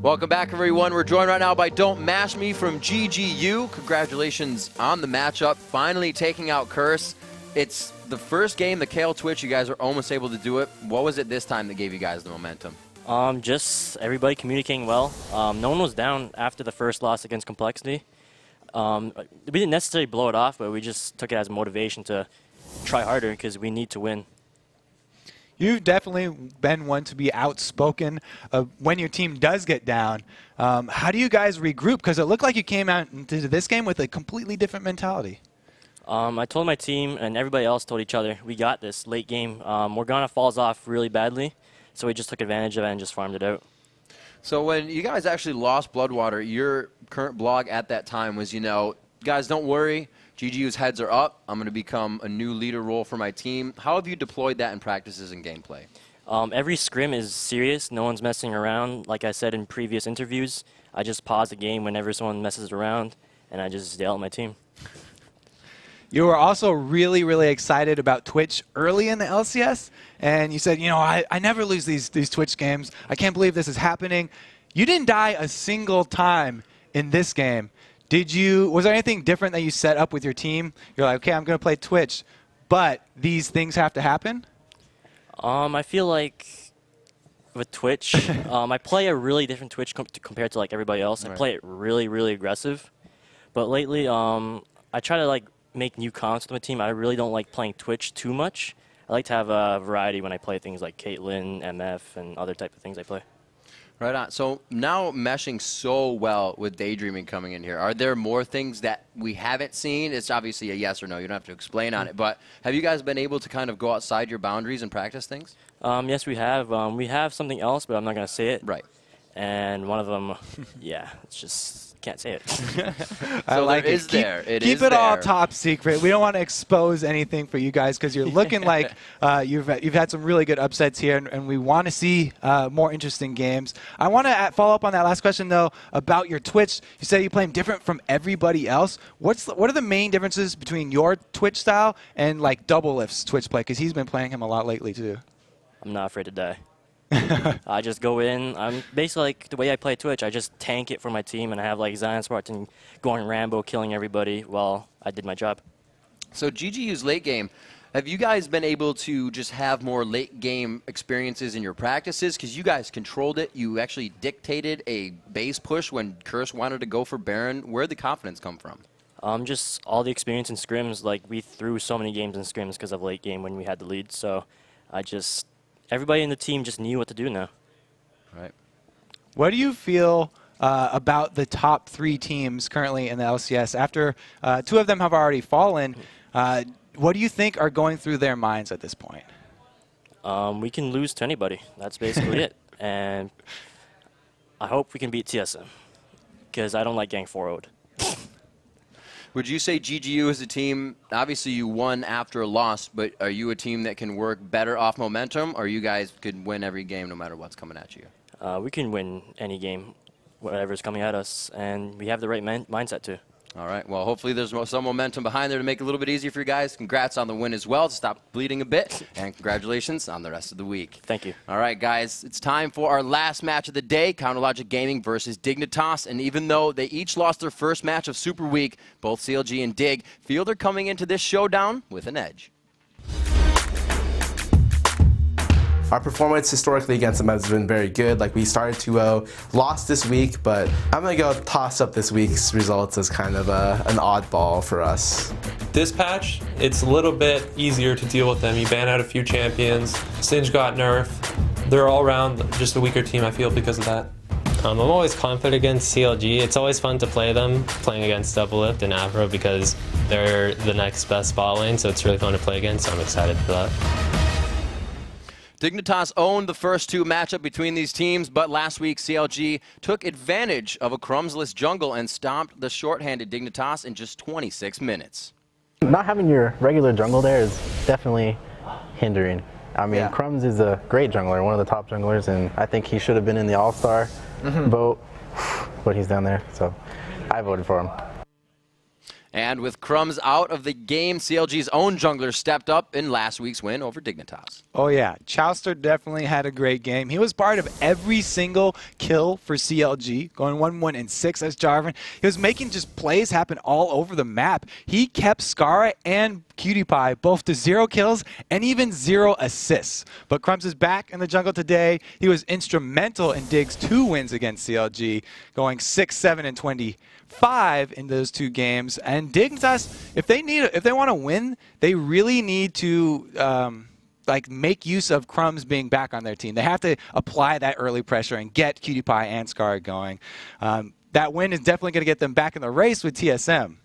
Welcome back, everyone. We're joined right now by Don't Mash Me from GGU. Congratulations on the matchup, finally taking out Curse. It's the first game, the KL Twitch, you guys are almost able to do it. What was it this time that gave you guys the momentum? Just everybody communicating well. No one was down after the first loss against Complexity. We didn't necessarily blow it off, but we just took it as motivation to try harder because we need to win. You've definitely been one to be outspoken when your team does get down. How do you guys regroup? Because it looked like you came out into this game with a completely different mentality. I told my team, and everybody else told each other, we got this late game. Morgana falls off really badly, so we just took advantage of it and just farmed it out. So when you guys actually lost Bloodwater, your current blog at that time was, you know, guys, don't worry. GGU's heads are up. I'm going to become a new leader role for my team. How have you deployed that in practices and gameplay? Every scrim is serious. No one's messing around. Like I said in previous interviews, I just pause the game whenever someone messes around, and I just yell at my team. You were also really, really excited about Twitch early in the LCS, and you said, you know, I never lose these Twitch games. I can't believe this is happening. You didn't die a single time in this game. Was there anything different that you set up with your team? You're like, okay, I'm going to play Twitch, but these things have to happen? I feel like with Twitch, I play a really different Twitch compared to like everybody else. I play it really, really aggressive. But lately, I try to like make new comps with my team. I really don't like playing Twitch too much. I like to have a variety when I play things like Caitlyn, MF, and other type of things I play. Right on. So now meshing so well with Daydreaming coming in here, are there more things that we haven't seen? It's obviously a yes or no. You don't have to explain on it. But have you guys been able to kind of go outside your boundaries and practice things? Yes, we have. We have something else, but I'm not going to say it. Right. And one of them, yeah, it's just can't say it. I like it. Keep it all top secret. We don't want to expose anything for you guys because you're looking like you've had some really good upsets here, and we want to see more interesting games. I want to follow up on that last question though about your Twitch. You said you play him different from everybody else. What are the main differences between your Twitch style and like Double Lift's Twitch play? Because he's been playing him a lot lately too. I'm not afraid to die. I just go in. I'm basically like the way I play Twitch. I just tank it for my team, and I have like Zion Spartan going Rambo, killing everybody while I did my job. So GGU's late game. Have you guys been able to just have more late game experiences in your practices? Because you guys controlled it. You actually dictated a base push when Curse wanted to go for Baron. Where'd the confidence come from? Just all the experience in scrims. Like we threw so many games in scrims because of late game when we had the lead. So everybody in the team just knew what to do now. Right. What do you feel about the top 3 teams currently in the LCS? After 2 of them have already fallen, what do you think are going through their minds at this point? We can lose to anybody. That's basically it. And I hope we can beat TSM because I don't like getting 4-0'd. Would you say GGU is a team, obviously you won after a loss, but are you a team that can work better off momentum, or you guys could win every game no matter what's coming at you? We can win any game, whatever's coming at us, and we have the right mindset too. All right. Well, hopefully there's some momentum behind there to make it a little bit easier for you guys. Congrats on the win as well to stop bleeding a bit, and congratulations on the rest of the week. Thank you. All right, guys. It's time for our last match of the day, Counterlogic Gaming versus Dignitas. And even though they each lost their first match of Super Week, both CLG and Dig feel they're coming into this showdown with an edge. Our performance historically against them has been very good. Like we started 2-0, lost this week, but I'm gonna go toss up this week's results as kind of an oddball for us. This patch, it's a little bit easier to deal with them. You ban out a few champions, Singe got nerfed. They're all around just a weaker team, I feel, because of that. I'm always confident against CLG. It's always fun to play them, playing against Double Lift and Avro because they're the next best bot lane, so it's really fun to play against, so I'm excited for that. Dignitas owned the first 2 matchup between these teams, but last week CLG took advantage of a Crumsless jungle and stomped the short-handed Dignitas in just 26 minutes. Not having your regular jungle there is definitely hindering. I mean, Crumbs is a great jungler, one of the top junglers, and I think he should have been in the All-Star vote, but he's down there, so I voted for him. And with Crumbs out of the game, CLG's own jungler stepped up in last week's win over Dignitas. Oh, yeah. Chowster definitely had a great game. He was part of every single kill for CLG, going 1-1-6 as Jarvan. He was making just plays happen all over the map. He kept Skara and Cutie Pie both to 0 kills and even 0 assists. But Crumbs is back in the jungle today. He was instrumental in Dig's 2 wins against CLG, going 6-7-25 in those 2 games. And Dignitas, if they want to win, they really need to like make use of Crumbs being back on their team. They have to apply that early pressure and get Cutie Pie and Scar going. That win is definitely going to get them back in the race with TSM.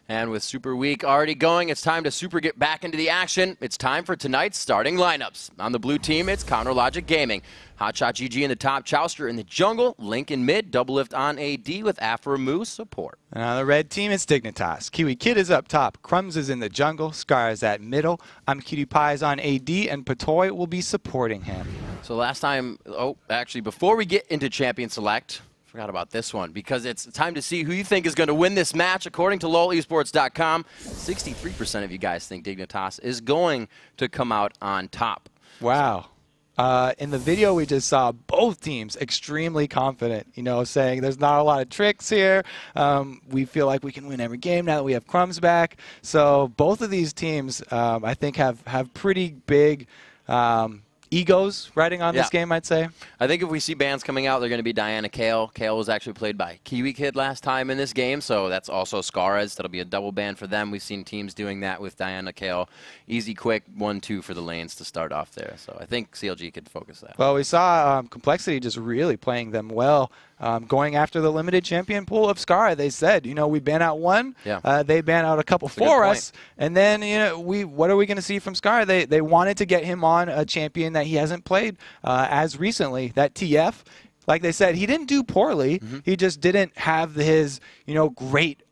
And with Super Week already going, it's time to super get back into the action. It's time for tonight's starting lineups. On the blue team, it's Counter Logic Gaming. Hotshot GG in the top, Chowster in the jungle, Link in mid, Doublelift on AD with Afro Moose support. And on the red team, it's Dignitas. Kiwi Kid is up top, Crumbs is in the jungle, Scar is at middle, I'm Cutie Pie is on AD, and Patoy will be supporting him. So last time, actually, before we get into Champion Select, forgot about this one because it's time to see who you think is going to win this match. According to LOLesports.com, 63% of you guys think Dignitas is going to come out on top. Wow. In the video we just saw, both teams extremely confident, saying there's not a lot of tricks here. We feel like we can win every game now that we have Crumbs back. So both of these teams, I think, have pretty big egos riding on this game, I'd say. I think if we see bans coming out, they're going to be Diana Kale. Kale was actually played by Kiwi Kid last time in this game, so that's also Scarez. That'll be a double ban for them. We've seen teams doing that with Diana Kale. Easy, quick, 1-2 for the lanes to start off there. So I think CLG could focus that. Well, we saw Complexity just really playing them well. Going after the limited champion pool of Scar, they said, we ban out one, they ban out a couple for us, and then what are we going to see from Scar? They wanted to get him on a champion that he hasn't played as recently, that TF. Like they said, he didn't do poorly. He just didn't have his great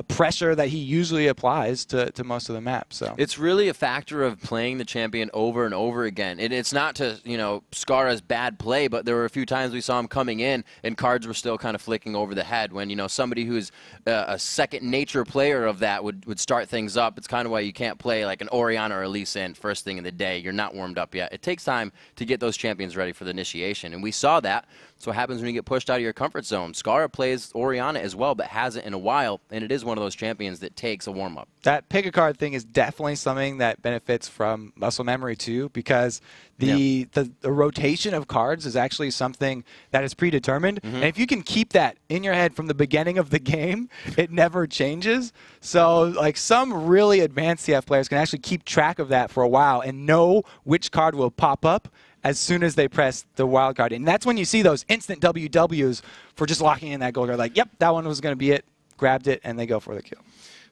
pressure that he usually applies to most of the map. So it's really a factor of playing the champion over and over again. And it's not to Scar's bad play, but there were a few times we saw him coming in and cards were still kind of flicking over the head when somebody who's a second nature player of that would start things up. It's kind of why you can't play like an Orianna or a Lee Sin first thing in the day. You're not warmed up yet. It takes time to get those champions ready for the initiation, and we saw that. So what happens when you get pushed out of your comfort zone? Scar plays Orianna as well, but hasn't in a while, and it is one of those champions that takes a warm-up. That pick-a-card thing is definitely something that benefits from muscle memory, too, because the rotation of cards is actually something that is predetermined. And if you can keep that in your head from the beginning of the game, it never changes. So, like, some really advanced CF players can actually keep track of that for a while and know which card will pop up as soon as they press the wild card. And that's when you see those instant WWs for just locking in that gold card. Like, yep, that one was going to be it. Grabbed it, and they go for the kill.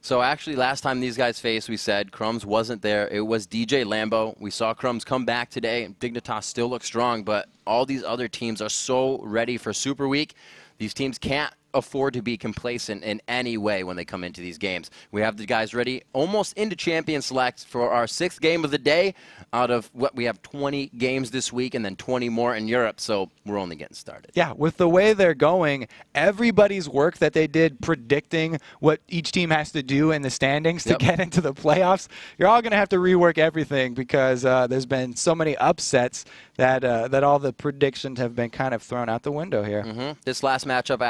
So actually, last time these guys faced, we said Crumbs wasn't there. It was DJ Lambo. We saw Crumbs come back today. Dignitas still looks strong, but all these other teams are so ready for Super Week. These teams can't afford to be complacent in any way when they come into these games. We have the guys ready almost into Champion Select for our 6th game of the day out of what we have 20 games this week and then 20 more in Europe, so we're only getting started. Yeah, with the way they're going, everybody's work that they did predicting what each team has to do in the standings to get into the playoffs, you're all going to have to rework everything because there's been so many upsets that all the predictions have been kind of thrown out the window here. This last matchup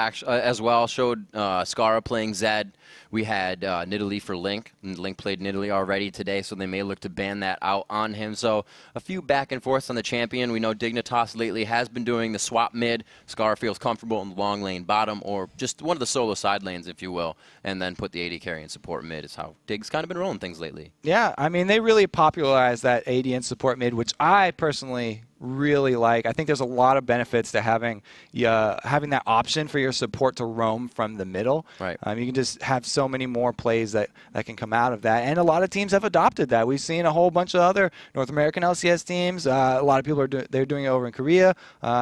as well showed Skara playing Zed. We had Nidalee for Link, and Link played Nidalee already today, so they may look to ban that out on him. So a few back and forths on the champion. We know Dignitas lately has been doing the swap mid. Skara feels comfortable in the long lane bottom, or just one of the solo side lanes, if you will, and then put the AD carry and support mid is how Dig's kind of been rolling things lately. Yeah, I mean, they really popularized that AD and support mid, which I personally really like. I think there's a lot of benefits to having that option for your support to roam from the middle. Right. You can just have so many more plays that can come out of that, and a lot of teams have adopted that. We've seen a whole bunch of other North American LCS teams. A lot of people they're doing it over in Korea,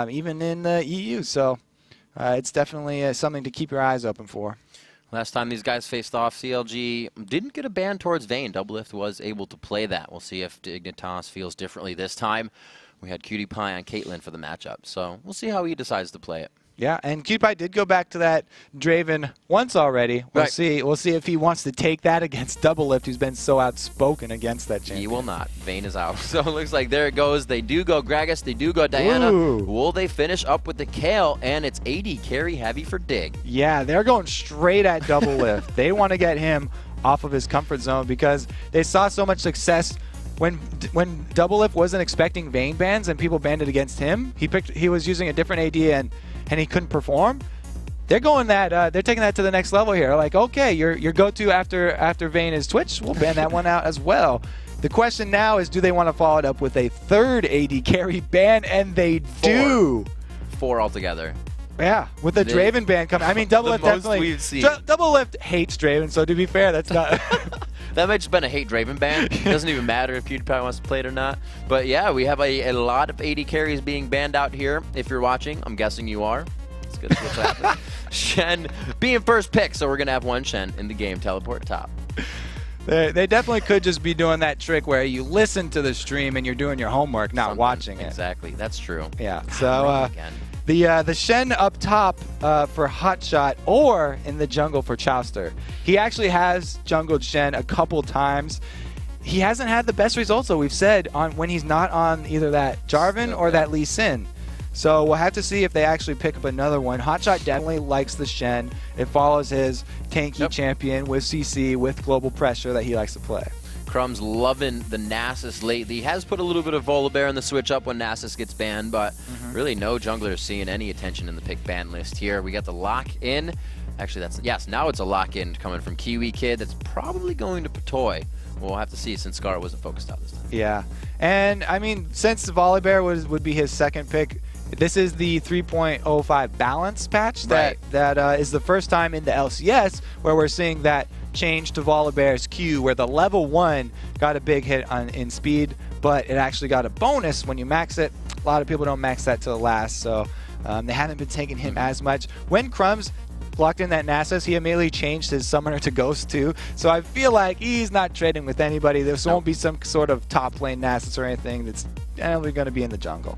even in the EU. So it's definitely something to keep your eyes open for. Last time these guys faced off, CLG didn't get a ban towards Vayne. Doublelift was able to play that. We'll see if Dignitas feels differently this time. We had Cutie Pie on Caitlyn for the matchup, so we'll see how he decides to play it. Yeah, and PewDiePie did go back to that Draven once already. We'll see. We'll see if he wants to take that against Doublelift, who's been so outspoken against that champion. He will not. Vayne is out. So it looks like there it goes. They do go Gragas. They do go Diana. Ooh. Will they finish up with the Kale? And it's AD carry heavy for Dig. Yeah, they're going straight at Doublelift. They want to get him off of his comfort zone because they saw so much success when Doublelift wasn't expecting Vayne bans and people banned it against him. He was using a different AD and he couldn't perform. They're going that they're taking that to the next level here. Like, okay, your go-to after Vayne is Twitch. We'll ban that one out as well. The question now is, do they want to follow it up with a third AD carry ban? And they do. 4 altogether. Yeah, with the Draven ban coming. I mean, Doublelift definitely. Doublelift hates Draven, so to be fair, that's not. That might just been a hate Draven ban. It doesn't even matter if PewDiePie wants to play it or not. But yeah, we have a lot of AD carries being banned out here. If you're watching, I'm guessing you are. It's good to see what's happening. Shen being first pick, so we're going to have one Shen in the game. Teleport top. They definitely could just be doing that trick where you listen to the stream and you're doing your homework, not watching it. Exactly. That's true. Yeah. So the Shen up top for Hotshot or in the jungle for Chowster. He actually has jungled Shen a couple times. He hasn't had the best results, though, we've said, when he's not on either that Jarvan or that Lee Sin. So we'll have to see if they actually pick up another one. Hotshot definitely likes the Shen. It follows his tanky champion with CC, with global pressure that he likes to play. Crumb's loving the Nasus lately. He has put a little bit of Volibear in the switch up when Nasus gets banned, but really no jungler is seeing any attention in the pick ban list here. We got the lock in. Actually, now it's a lock in coming from Kiwi Kid. That's probably going to Patoy. We'll have to see since Scar wasn't focused out this time. Yeah, and I mean, since Volibear would be his second pick, this is the 3.05 balance patch that is the first time in the LCS where we're seeing that change to Volibear's Q, where the level 1 got a big hit in speed, but it actually got a bonus when you max it. A lot of people don't max that to the last, so they haven't been taking him as much. When Crumbs locked in that Nasus, he immediately changed his summoner to Ghost too, so I feel like he's not trading with anybody. This won't be some sort of top lane Nasus or anything. That's generally going to be in the jungle.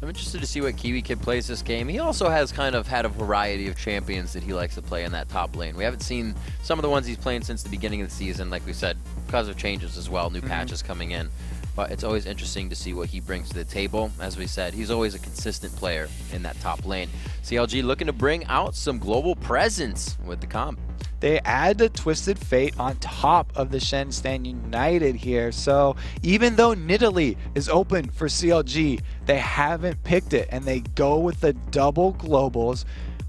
I'm interested to see what Kiwi Kid plays this game. He also has kind of had a variety of champions that he likes to play in that top lane. We haven't seen some of the ones he's playing since the beginning of the season, like we said, because of changes as well, new patches coming in. But it's always interesting to see what he brings to the table. As we said, he's always a consistent player in that top lane. CLG looking to bring out some global presence with the comp. They add the Twisted Fate on top of the Shen Stand United here. So even though Nidalee is open for CLG, they haven't picked it, and they go with the double globals,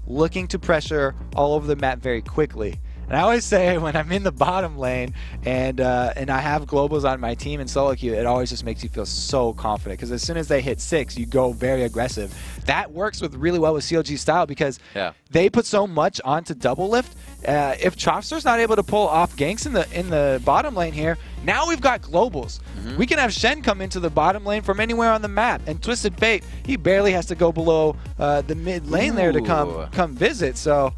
looking to pressure all over the map very quickly. And I always say when I'm in the bottom lane and I have globals on my team in solo queue, it always just makes you feel so confident, because as soon as they hit 6, you go very aggressive. That works really well with CLG style because they put so much onto Doublelift. If Chopster's not able to pull off ganks in the bottom lane here, now we've got globals. We can have Shen come into the bottom lane from anywhere on the map, and Twisted Fate, he barely has to go below the mid lane there to come visit. So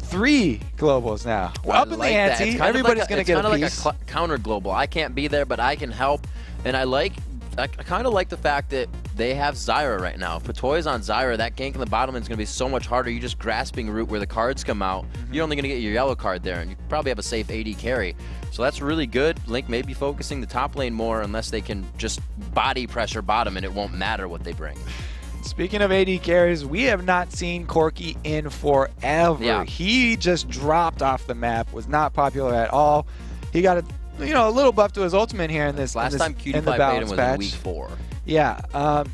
3 globals now. We're up in the ante. Everybody's going to get a piece. It's kind of like a counter global. I can't be there, but I can help. And I kind of like the fact that they have Zyra right now. If Patoy's on Zyra, that gank in the bottom lane is going to be so much harder. You're just grasping route where the cards come out. You're only going to get your yellow card there, and you probably have a safe AD carry. So that's really good. Link may be focusing the top lane more unless they can just body pressure bottom, and it won't matter what they bring. Speaking of AD carries, we have not seen Corki in forever. Yeah. He just dropped off the map, was not popular at all. He got a little buff to his ultimate here in this last time PewDiePie played him was in week 4. Yeah,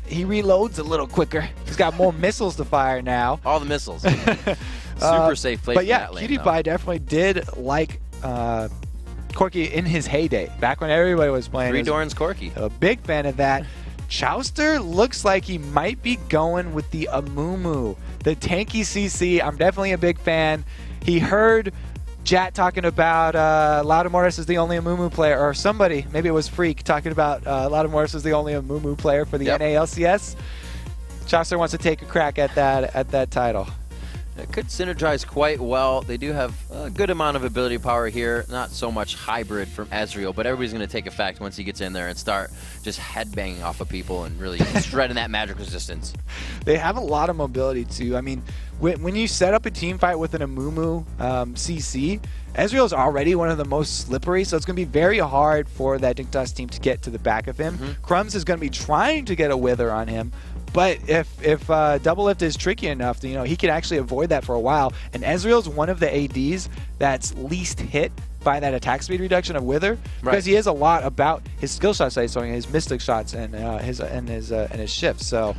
he reloads a litlittle quicker. He's got more missiles to fire now. All the missiles. Super safe play. But yeah, PewDiePie definitely did like Corki in his heyday, back when everybody was playing. 3 Doran's Corki. A big fan of that. Chowster looks like he might be going with the Amumu, the tanky CC. I'm definitely a big fan. He heard Jat talking about Loudamortis is the only Amumu player, or somebody, maybe it was Freak, talking about Loudamortis is the only Amumu player for the NA LCS. Chowster wants to take a crack at that title. It could synergize quite well. They do have a good amount of ability power here. Not so much hybrid from Ezreal, but everybody's going to take effect once he gets in there and start just headbanging off of people and really shredding that magic resistance. They have a lot of mobility, too. I mean, when you set up a team fight with an Amumu CC, Ezreal is already one of the most slippery, so it's going to be very hard for that Dignitas team to get to the back of him. Crumbs is going to be trying to get a wither on him. But if Doublelift is tricky enough, he can actually avoid that for a while. And Ezreal's one of the ADs that's least hit by that attack speed reduction of Wither, because he is a lot about his skill shots that he's throwing, his mystic shots, and his shifts. So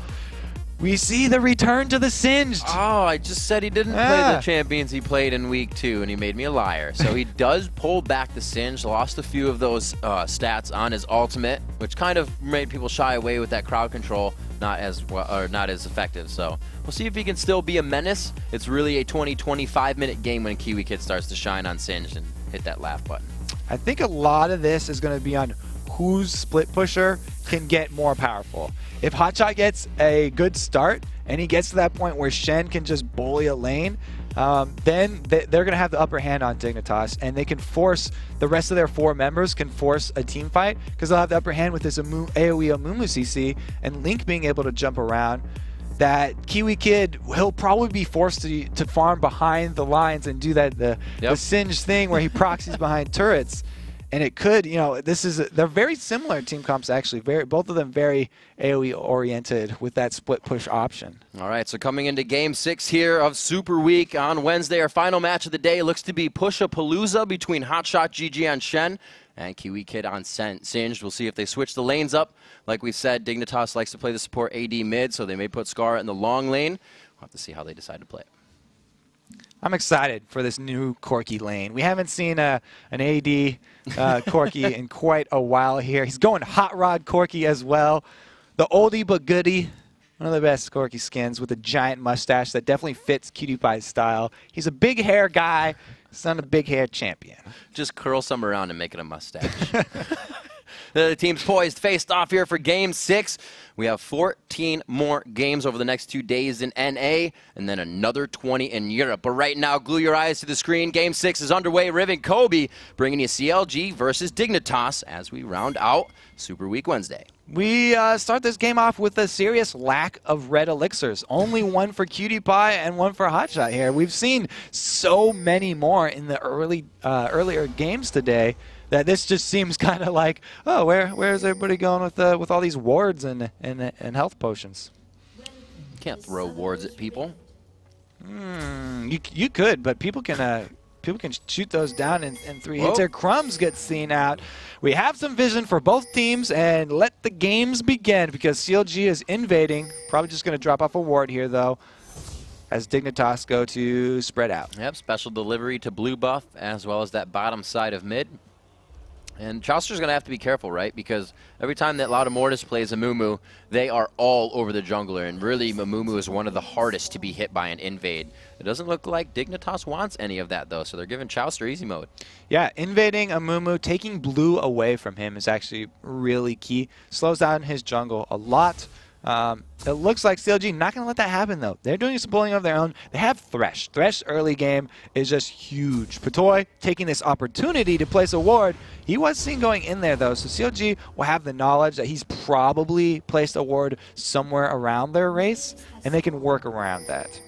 we see the return to the Singed. Oh, I just said he didn't play the champions he played in week 2, and he made me a liar. So he does pull back the Singed, lost a few of those stats on his ultimate, which kind of made people shy away with that crowd control. Not as well, or not as effective. So we'll see if he can still be a menace. It's really a 20-25 minute game when Kiwi Kid starts to shine on Singed and hit that laugh button. I think a lot of this is going to be on whose split pusher can get more powerful. If Hotshot gets a good start and he gets to that point where Shen can just bully a lane, then they're going to have the upper hand on Dignitas, and they can force the rest of their 4 members can force a team fight because they'll have the upper hand with this AoE Amumu CC and Link being able to jump around. That Kiwi Kid, he'll probably be forced to farm behind the lines and do that the Singed thing where he proxies behind turrets. And it could, they're very similar team comps actually. Both of them very AoE oriented with that split push option. All right, so coming into Game 6 here of Super Week on Wednesday, our final match of the day looks to be Push-A-Palooza between Hotshot GG on Shen and Kiwi Kid on Singed. We'll see if they switch the lanes up. Like we said, Dignitas likes to play the support AD mid, so they may put Scar in the long lane. We'll have to see how they decide to play it. I'm excited for this new Corki lane. We haven't seen an AD Corki in quite a while here. He's going Hot Rod Corki as well. The oldie but goodie. One of the best Corki skins with a giant mustache that definitely fits Cutie Pie's style. He's a big hair guy. He's not a big hair champion. Just curl some around and make it a mustache. The team's poised, faced off here for Game 6. We have 14 more games over the next 2 days in NA, and then another 20 in Europe. But right now, glue your eyes to the screen. Game 6 is underway. Riven Kobe bringing you CLG versus Dignitas as we round out Super Week Wednesday. We start this game off with a serious lack of red elixirs. Only one for Cutie Pie and one for Hotshot here. We've seen so many more in the earlier games today that this just seems kind of like, oh, where's everybody going with all these wards and health potions? You can't throw wards at people. You could, but people can shoot those down in 3 hits. There, Crumbs gets seen out. We have some vision for both teams, and let the games begin because CLG is invading. Probably just going to drop off a ward here, though, as Dignitas go to spread out. Yep, special delivery to blue buff as well as that bottom side of mid. And Chaucer's going to have to be careful, right? Because every time that Loud Mortis plays Amumu, they are all over the jungler. And really, Amumu is one of the hardest to be hit by an invade. It doesn't look like Dignitas wants any of that, though. So they're giving Chaucer easy mode. Yeah, invading Amumu, taking blue away from him is actually really key. Slows down his jungle a lot. It looks like CLG not going to let that happen, though. They're doing some bullying of their own. They have Thresh. Thresh early game is just huge. Patoy taking this opportunity to place a ward. He was seen going in there, though, so CLG will have the knowledge that he's probably placed a ward somewhere around their race, and they can work around that.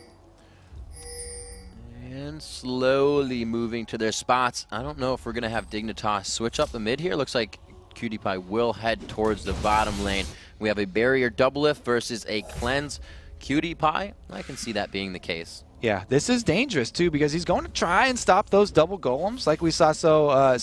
And slowly moving to their spots. I don't know if we're going to have Dignitas switch up the mid here. Looks like Cutie Pie will head towards the bottom lane. We have a barrier Doublelift versus a cleanse Cutie Pie. I can see that being the case. Yeah, this is dangerous too because he's going to try and stop those double golems like we saw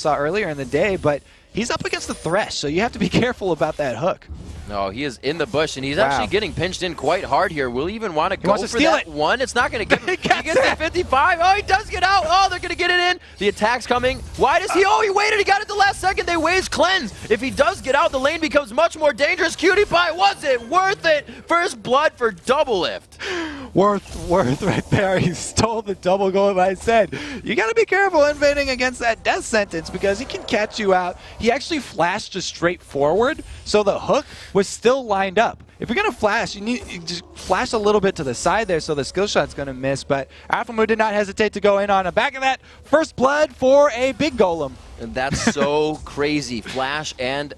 earlier in the day, but he's up against the Thresh, so you have to be careful about that hook. No, he is in the bush, and he's actually getting pinched in quite hard here. Will he even want to go for that one? It's not going to give him. He gets the 55. Oh, he does get out. Oh, they're going to get it in. The attack's coming. Why does he? Oh, he waited. He got it the last second. They waste cleanse. If he does get out, the lane becomes much more dangerous. Cutie Pie, was it worth it? First blood for Doublelift. Worth right there. He stole the double goal. I said, you got to be careful invading against that death sentence because he can catch you out. He actually flashed just straight forward, so the hook was still lined up. if you're going to flash, you just flash a little bit to the side there so the skill shot's going to miss. But Afromu did not hesitate to go in on the back of that. First blood for a big golem. And that's so crazy. Flash and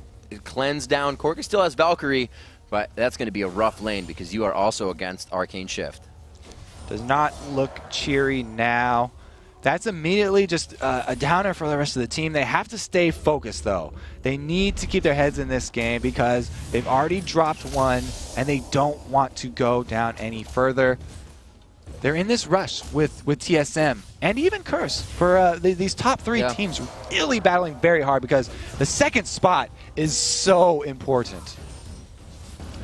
cleanse down. Corki still has Valkyrie, but that's going to be a rough lane because you are also against Arcane Shift. Does not look cheery now. That's immediately just a downer for the rest of the team. They have to stay focused, though. They need to keep their heads in this game because they've already dropped one, and they don't want to go down any further. They're in this rush with TSM and even Curse for these top three teams really battling very hard because the second spot is so important.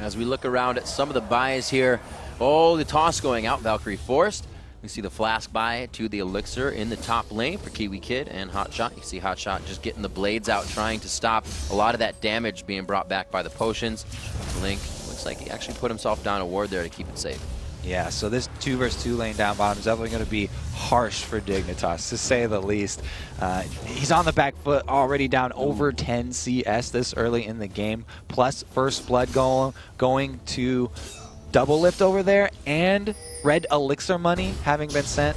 As we look around at some of the buys here, oh, the toss going out, Valkyrie forced. We see the flask buy to the elixir in the top lane for Kiwi Kid and Hotshot. You see Hotshot just getting the blades out, trying to stop a lot of that damage being brought back by the potions. Link looks like he actually put himself down a ward there to keep it safe. Yeah, so this 2 versus 2 lane down bottom is definitely going to be harsh for Dignitas, to say the least. He's on the back foot, already down over 10 CS this early in the game, plus first blood going to double lift over there, and red elixir money having been sent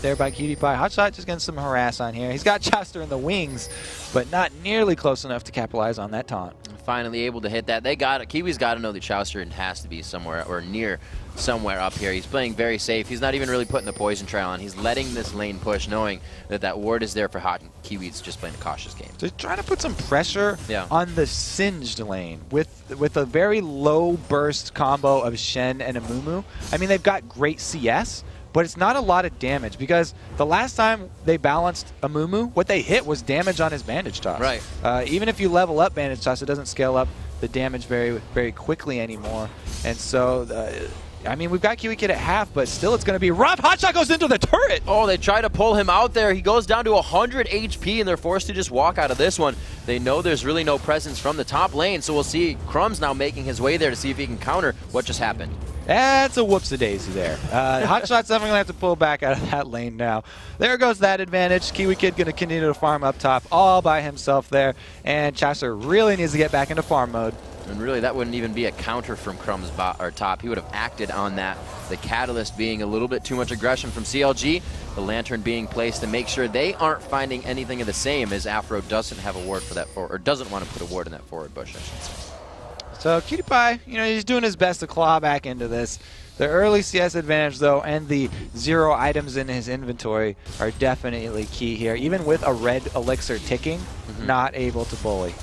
there by Cutie Pie. Hotshot just getting some harass on here. He's got Chester in the wings, but not nearly close enough to capitalize on that taunt. Finally able to hit that. They got it. Kiwi's got to know that Chester has to be somewhere or near somewhere up here. He's playing very safe. He's not even really putting the poison trail on. He's letting this lane push, knowing that that ward is there for Hot, and Kiwi's just playing a cautious game. They're trying to put some pressure on the Singed lane with a very low burst combo of Shen and Amumu. I mean, they've got great CS, but it's not a lot of damage because the last time they balanced Amumu, what they hit was damage on his bandage toss. Right. Even if you level up bandage toss, it doesn't scale up the damage very quickly anymore. And so, I mean, we've got Kiwi Kid at half, but still it's going to be rough. Hotshot goes into the turret. Oh, they try to pull him out there. He goes down to 100 HP, and they're forced to just walk out of this one. They know there's really no presence from the top lane, so we'll see Crumbs now making his way there to see if he can counter what just happened. That's a whoops-a-daisy there. Hotshot's definitely going to have to pull back out of that lane now. There goes that advantage. Kiwi Kid going to continue to farm up top all by himself there, and Chester really needs to get back into farm mode. And really, that wouldn't even be a counter from Crumb's top. He would have acted on that. The catalyst being a little bit too much aggression from CLG, the lantern being placed to make sure they aren't finding anything of the same, as Afro doesn't have a ward for that forward, or doesn't want to put a ward in that forward bush, I should say. So Cutie Pie, you know, he's doing his best to claw back into this. The early CS advantage, though, and the 0 items in his inventory are definitely key here. Even with a red elixir ticking, not able to bully.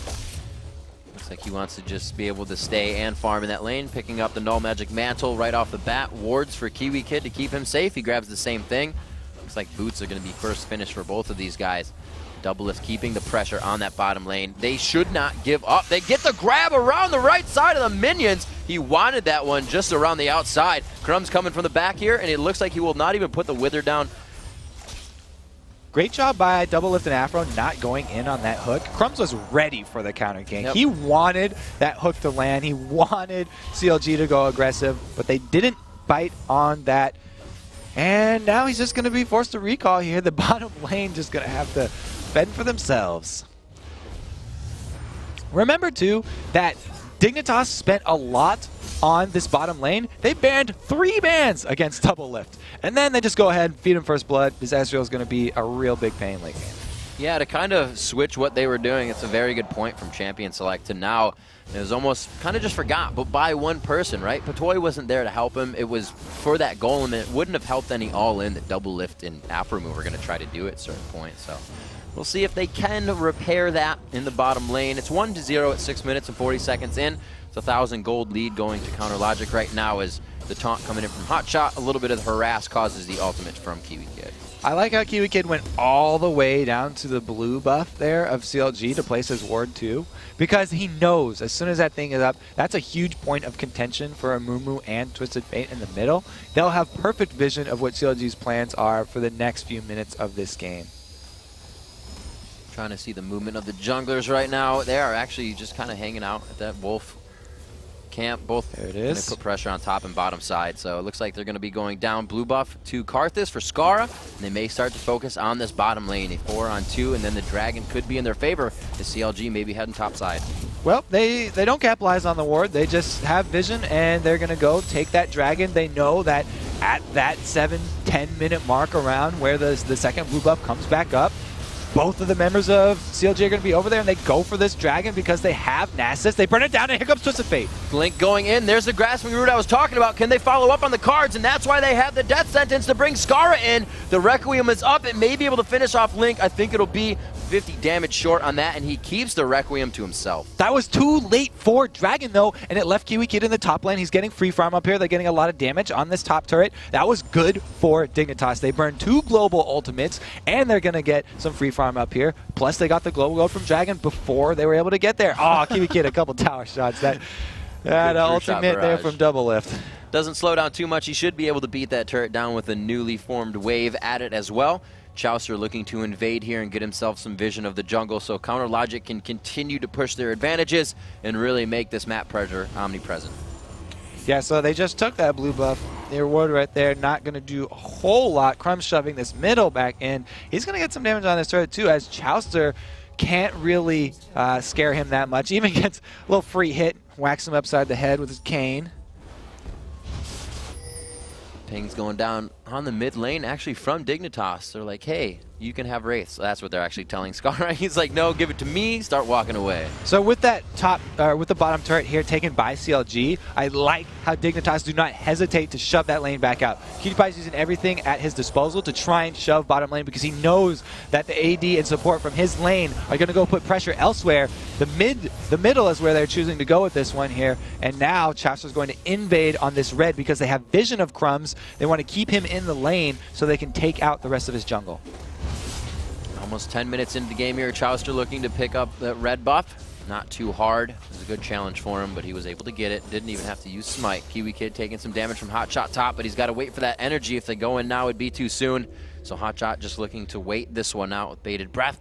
Looks like he wants to just be able to stay and farm in that lane, picking up the Null Magic Mantle right off the bat. Wards for Kiwi Kid to keep him safe. He grabs the same thing. Looks like boots are going to be first finish for both of these guys. Doublelift keeping the pressure on that bottom lane. They should not give up. They get the grab around the right side of the minions. He wanted that one just around the outside. Crumbs coming from the back here, and it looks like he will not even put the Wither down. Great job by Doublelift and Afro not going in on that hook. Crumbs was ready for the counter gank. Yep. He wanted that hook to land. He wanted CLG to go aggressive, but they didn't bite on that. And now he's just going to be forced to recall here. The bottom lane just going to have to fend for themselves. Remember, too, that Dignitas spent a lot on this bottom lane. They banned 3 bans against Doublelift. And then they just go ahead and feed him first blood. This Ezreal is going to be a real big pain late game. Yeah, to kind of switch what they were doing, it's a very good point from Champion Select to now. It was almost kind of just forgot, but by one person, right? Patoy wasn't there to help him. It was for that golem, and it wouldn't have helped any all-in that Doublelift and Afromu were going to try to do at a certain point. So we'll see if they can repair that in the bottom lane. It's 1-0 at 6 minutes and 40 seconds in. It's a 1,000 gold lead going to Counter Logic right now as the taunt coming in from Hotshot. A little bit of the harass causes the ultimate from Kiwi Kid. I like how Kiwi Kid went all the way down to the blue buff there of CLG to place his ward too, because he knows as soon as that thing is up, that's a huge point of contention for Amumu and Twisted Fate in the middle. They'll have perfect vision of what CLG's plans are for the next few minutes of this game. Trying to see the movement of the junglers right now. They are actually just kind of hanging out at that wolf camp. Both there it going is. to put pressure on top and bottom side. So it looks like they're going to be going down blue buff to Karthus for Skara. And they may start to focus on this bottom lane. A 4-on-2, and then the dragon could be in their favor. The CLG may be heading top side. Well, they don't capitalize on the ward. They just have vision, and they're going to go take that dragon. They know that at that 7-10 minute mark around where the second blue buff comes back up, both of the members of CLG are going to be over there, and they go for this dragon because they have Nasus. They burn it down, and here comes Twisted Fate. Link going in. There's the grasping root I was talking about. Can they follow up on the cards? And that's why they have the death sentence to bring Skara in. The Requiem is up. It may be able to finish off Link. I think it'll be 50 damage short on that, and he keeps the Requiem to himself. That was too late for Dragon, though, and it left Kiwi Kid in the top lane. He's getting free farm up here. They're getting a lot of damage on this top turret. That was good for Dignitas. They burned 2 global ultimates, and they're going to get some free farm up here. Plus, they got the global gold from Dragon before they were able to get there. Oh, Kiwi Kid, a couple tower shots. That ultimate there from Double Lift. Doesn't slow down too much. He should be able to beat that turret down with a newly formed wave at it as well. Chaucer looking to invade here and get himself some vision of the jungle, so Counter Logic can continue to push their advantages and really make this map pressure omnipresent. Yeah, so they just took that blue buff. Their ward right there, not going to do a whole lot. Crumb shoving this middle back in. He's going to get some damage on this turret too, as Chaucer can't really scare him that much. Even gets a little free hit, whacks him upside the head with his cane. Ping's going down on the mid lane, actually from Dignitas. They're like, hey, you can have Wraiths. So that's what they're actually telling Skara. He's like, no, give it to me, start walking away. So with that with the bottom turret here taken by CLG, I like how Dignitas do not hesitate to shove that lane back out. PewDiePie's using everything at his disposal to try and shove bottom lane because he knows that the AD and support from his lane are going to go put pressure elsewhere. The middle is where they're choosing to go with this one here, and now Chaucer's going to invade on this red because they have vision of Crumbs. They want to keep him in the lane so they can take out the rest of his jungle. Almost 10 minutes into the game here. Chaucer looking to pick up the red buff. Not too hard. It was a good challenge for him, but he was able to get it. Didn't even have to use Smite. Kiwi Kid taking some damage from Hotshot top, but he's got to wait for that energy. If they go in now, it'd be too soon. So Hotshot just looking to wait this one out with bated breath,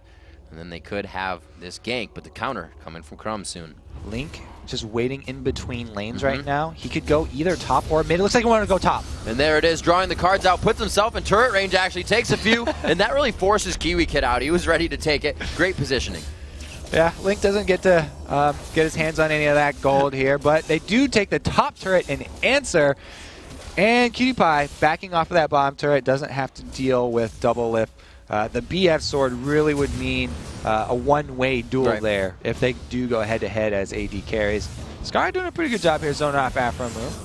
and then they could have this gank, but the counter coming from Crumb soon. Link just waiting in between lanes right now. He could go either top or mid. It looks like he wanted to go top. And there it is, drawing the cards out, puts himself in turret range, actually takes a few, and that really forces Kiwi Kid out. He was ready to take it. Great positioning. Yeah, Link doesn't get to get his hands on any of that gold here, but they do take the top turret and answer. And PewDiePie, backing off of that bottom turret, doesn't have to deal with double lift. The BF sword really would mean a one-way duel there if they do go head-to-head as AD carries. Skara doing a pretty good job here zoning off Afro move.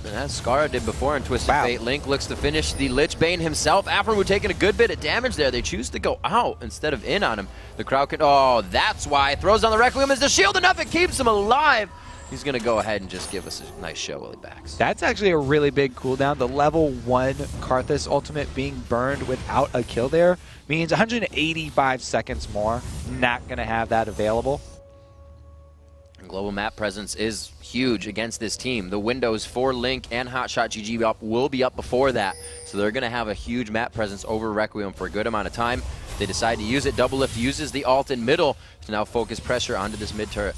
And as Skara did before in Twisted Fate, Link looks to finish the Lich Bane himself. Afro taking a good bit of damage there. They choose to go out instead of in on him. The crowd can, oh, that's why. Throws on the Requiem as the shield enough, it keeps him alive. He's going to go ahead and just give us a nice show while he backs. That's actually a really big cooldown. The level 1 Karthus ultimate being burned without a kill there means 185 seconds more. Not going to have that available. And global map presence is huge against this team. The windows for Link and Hotshot GG will be up before that. So they're going to have a huge map presence over Requiem for a good amount of time. They decide to use it. Double Lift uses the ult in middle to now focus pressure onto this mid turret.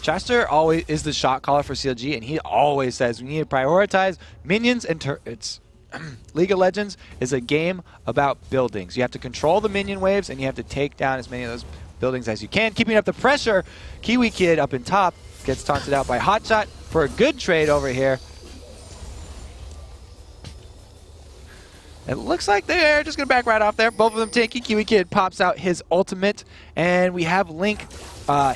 Chester always is the shot caller for CLG, and he always says we need to prioritize minions and turrets. League of Legends is a game about buildings. You have to control the minion waves, and you have to take down as many of those buildings as you can. Keeping up the pressure, Kiwi Kid up in top gets taunted out by Hotshot for a good trade over here. It looks like they're just going to back right off there. Both of them taking. Kiwi Kid pops out his ultimate, and we have Link.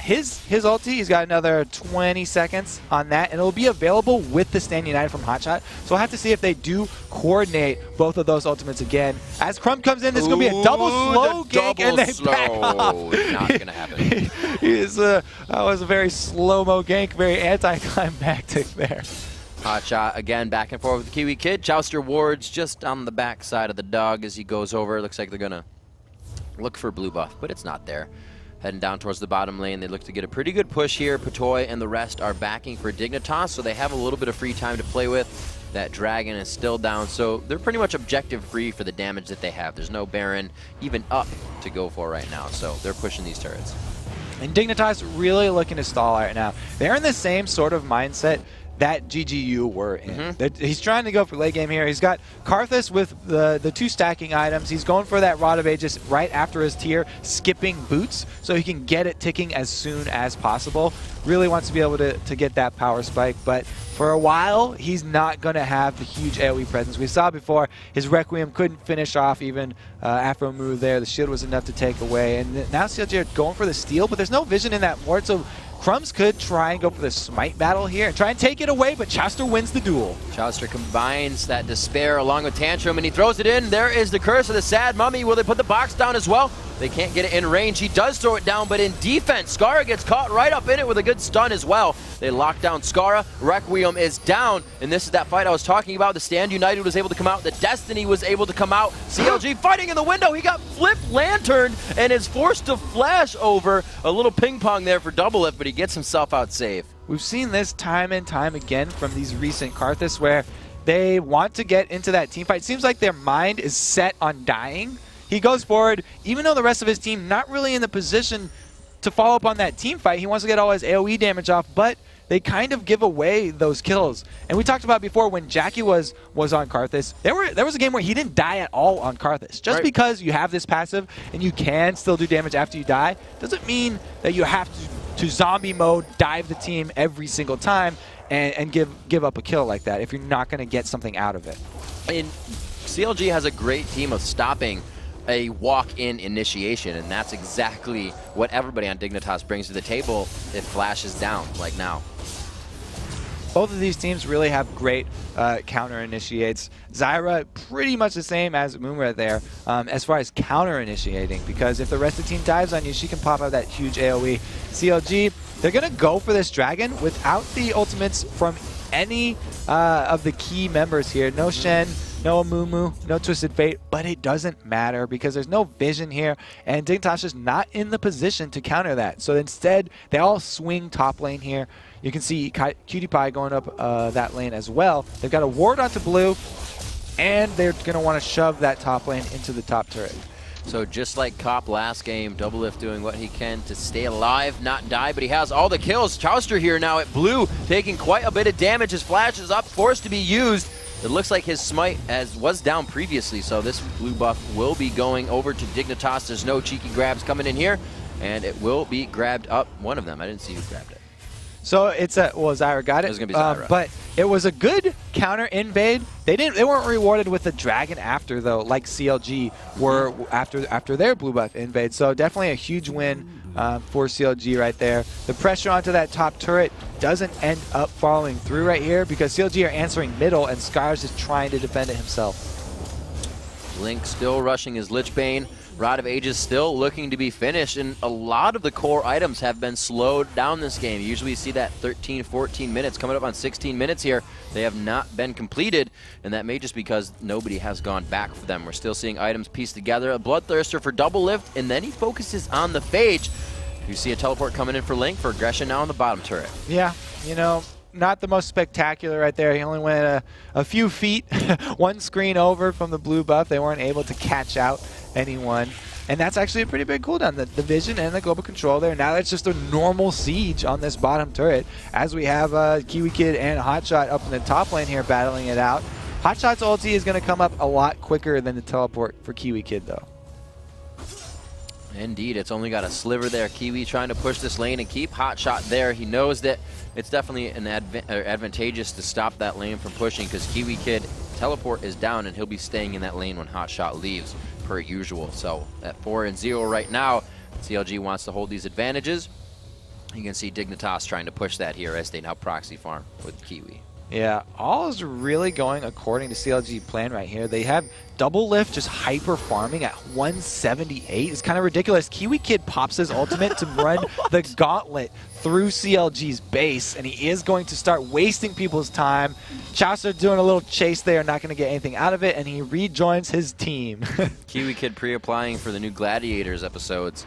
His ulti, he's got another 20 seconds on that, and it'll be available with the Stand United from Hotshot. So we'll have to see if they do coordinate both of those ultimates again. As Crumb comes in, this is going to be a double slow gank, and they back off. Not going to happen. That was a very slow-mo gank, very anticlimactic there. Hotshot again back and forth with the Kiwi Kid. Chauster wards just on the back side of the dog as he goes over. Looks like they're going to look for blue buff, but it's not there. Heading down towards the bottom lane, they look to get a pretty good push here. Patoy and the rest are backing for Dignitas, so they have a little bit of free time to play with. That dragon is still down, so they're pretty much objective free for the damage that they have. There's no Baron even up to go for right now, so they're pushing these turrets. And Dignitas really looking to stall right now. They're in the same sort of mindset that GGU were in. He's trying to go for late game here. He's got Karthus with the 2 stacking items. He's going for that Rod of Aegis right after his tier, skipping boots so he can get it ticking as soon as possible. Really wants to be able to get that power spike, but for a while, he's not going to have the huge AoE presence. We saw before his Requiem couldn't finish off even Afro move there. The shield was enough to take away, and now CLG are going for the steal, but there's no vision in that ward, so Crumbs could try and go for the smite battle here and try and take it away, but Chauster wins the duel. Chauster combines that Despair along with Tantrum, and he throws it in. There is the Curse of the Sad Mummy. Will they put the box down as well? They can't get it in range. He does throw it down, but in defense, Skara gets caught right up in it with a good stun as well. They lock down Skara. Requiem is down, and this is that fight I was talking about. The Stand United was able to come out. The Destiny was able to come out. CLG fighting in the window. He got flipped lanterned and is forced to flash over. A little ping pong there for Doublelift, but he gets himself out safe. We've seen this time and time again from these recent Karthus where they want to get into that team fight. It seems like their mind is set on dying. He goes forward, even though the rest of his team not really in the position to follow up on that team fight. He wants to get all his AoE damage off, but they kind of give away those kills. And we talked about before when Jackie was on Karthus, there was a game where he didn't die at all on Karthus. Just because you have this passive and you can still do damage after you die, doesn't mean that you have to zombie mode, dive the team every single time and give up a kill like that if you're not going to get something out of it. And CLG has a great team of stopping a walk-in initiation, and that's exactly what everybody on Dignitas brings to the table. It flashes down like now. Both of these teams really have great counter initiates. Zyra pretty much the same as Moonra there as far as counter initiating, because if the rest of the team dives on you, she can pop out that huge AoE. CLG, they're going to go for this dragon without the ultimates from any of the key members here. No Shen, no Amumu, no Twisted Fate, but it doesn't matter because there's no vision here, and Dignitas is not in the position to counter that. So instead, they all swing top lane here. You can see Cutie Pie going up that lane as well. They've got a ward onto blue, and they're going to want to shove that top lane into the top turret. So just like Cop last game, Doublelift doing what he can to stay alive, not die, but he has all the kills. Chauster here now at blue, taking quite a bit of damage. His flash is up, forced to be used. It looks like his smite was down previously, so this blue buff will be going over to Dignitas. There's no cheeky grabs coming in here, and it will be grabbed up. One of them, I didn't see who grabbed it. So it's Zyra got it. It was gonna be Zyra. But it was a good counter invade. They weren't rewarded with the dragon after though, like CLG were after their blue buff invade. So definitely a huge win for CLG right there. The pressure onto that top turret doesn't end up following through right here because CLG are answering middle and Sky's is trying to defend it himself. Link still rushing his Lich Bane. Rod of Ages still looking to be finished, and a lot of the core items have been slowed down this game. Usually you see that 13, 14 minutes, coming up on 16 minutes here. They have not been completed, and that may just because nobody has gone back for them. We're still seeing items pieced together. A Bloodthirster for Doublelift, and then he focuses on the Phage. You see a teleport coming in for Link for aggression now on the bottom turret. Yeah, you know, not the most spectacular right there. He only went a few feet, one screen over from the blue buff. They weren't able to catch out anyone. And that's actually a pretty big cooldown. The vision and the global control there. Now that's just a normal siege on this bottom turret as we have Kiwi Kid and Hotshot up in the top lane here battling it out. Hotshot's ulti is going to come up a lot quicker than the teleport for Kiwi Kid though. Indeed, it's only got a sliver there. Kiwi trying to push this lane and keep Hotshot there. He knows that it's definitely an advantageous to stop that lane from pushing because Kiwi Kid teleport is down and he'll be staying in that lane when Hotshot leaves per usual. So at 4-0 right now, CLG wants to hold these advantages. You can see Dignitas trying to push that here as they now proxy farm with Kiwi. Yeah, all is really going according to CLG plan right here. They have Doublelift just hyper farming at 178. It's kind of ridiculous. Kiwi Kid pops his ultimate to run the gauntlet through CLG's base, and he is going to start wasting people's time. Chaucer doing a little chase there, not going to get anything out of it, and he rejoins his team. Kiwi Kid pre-applying for the new Gladiators episodes.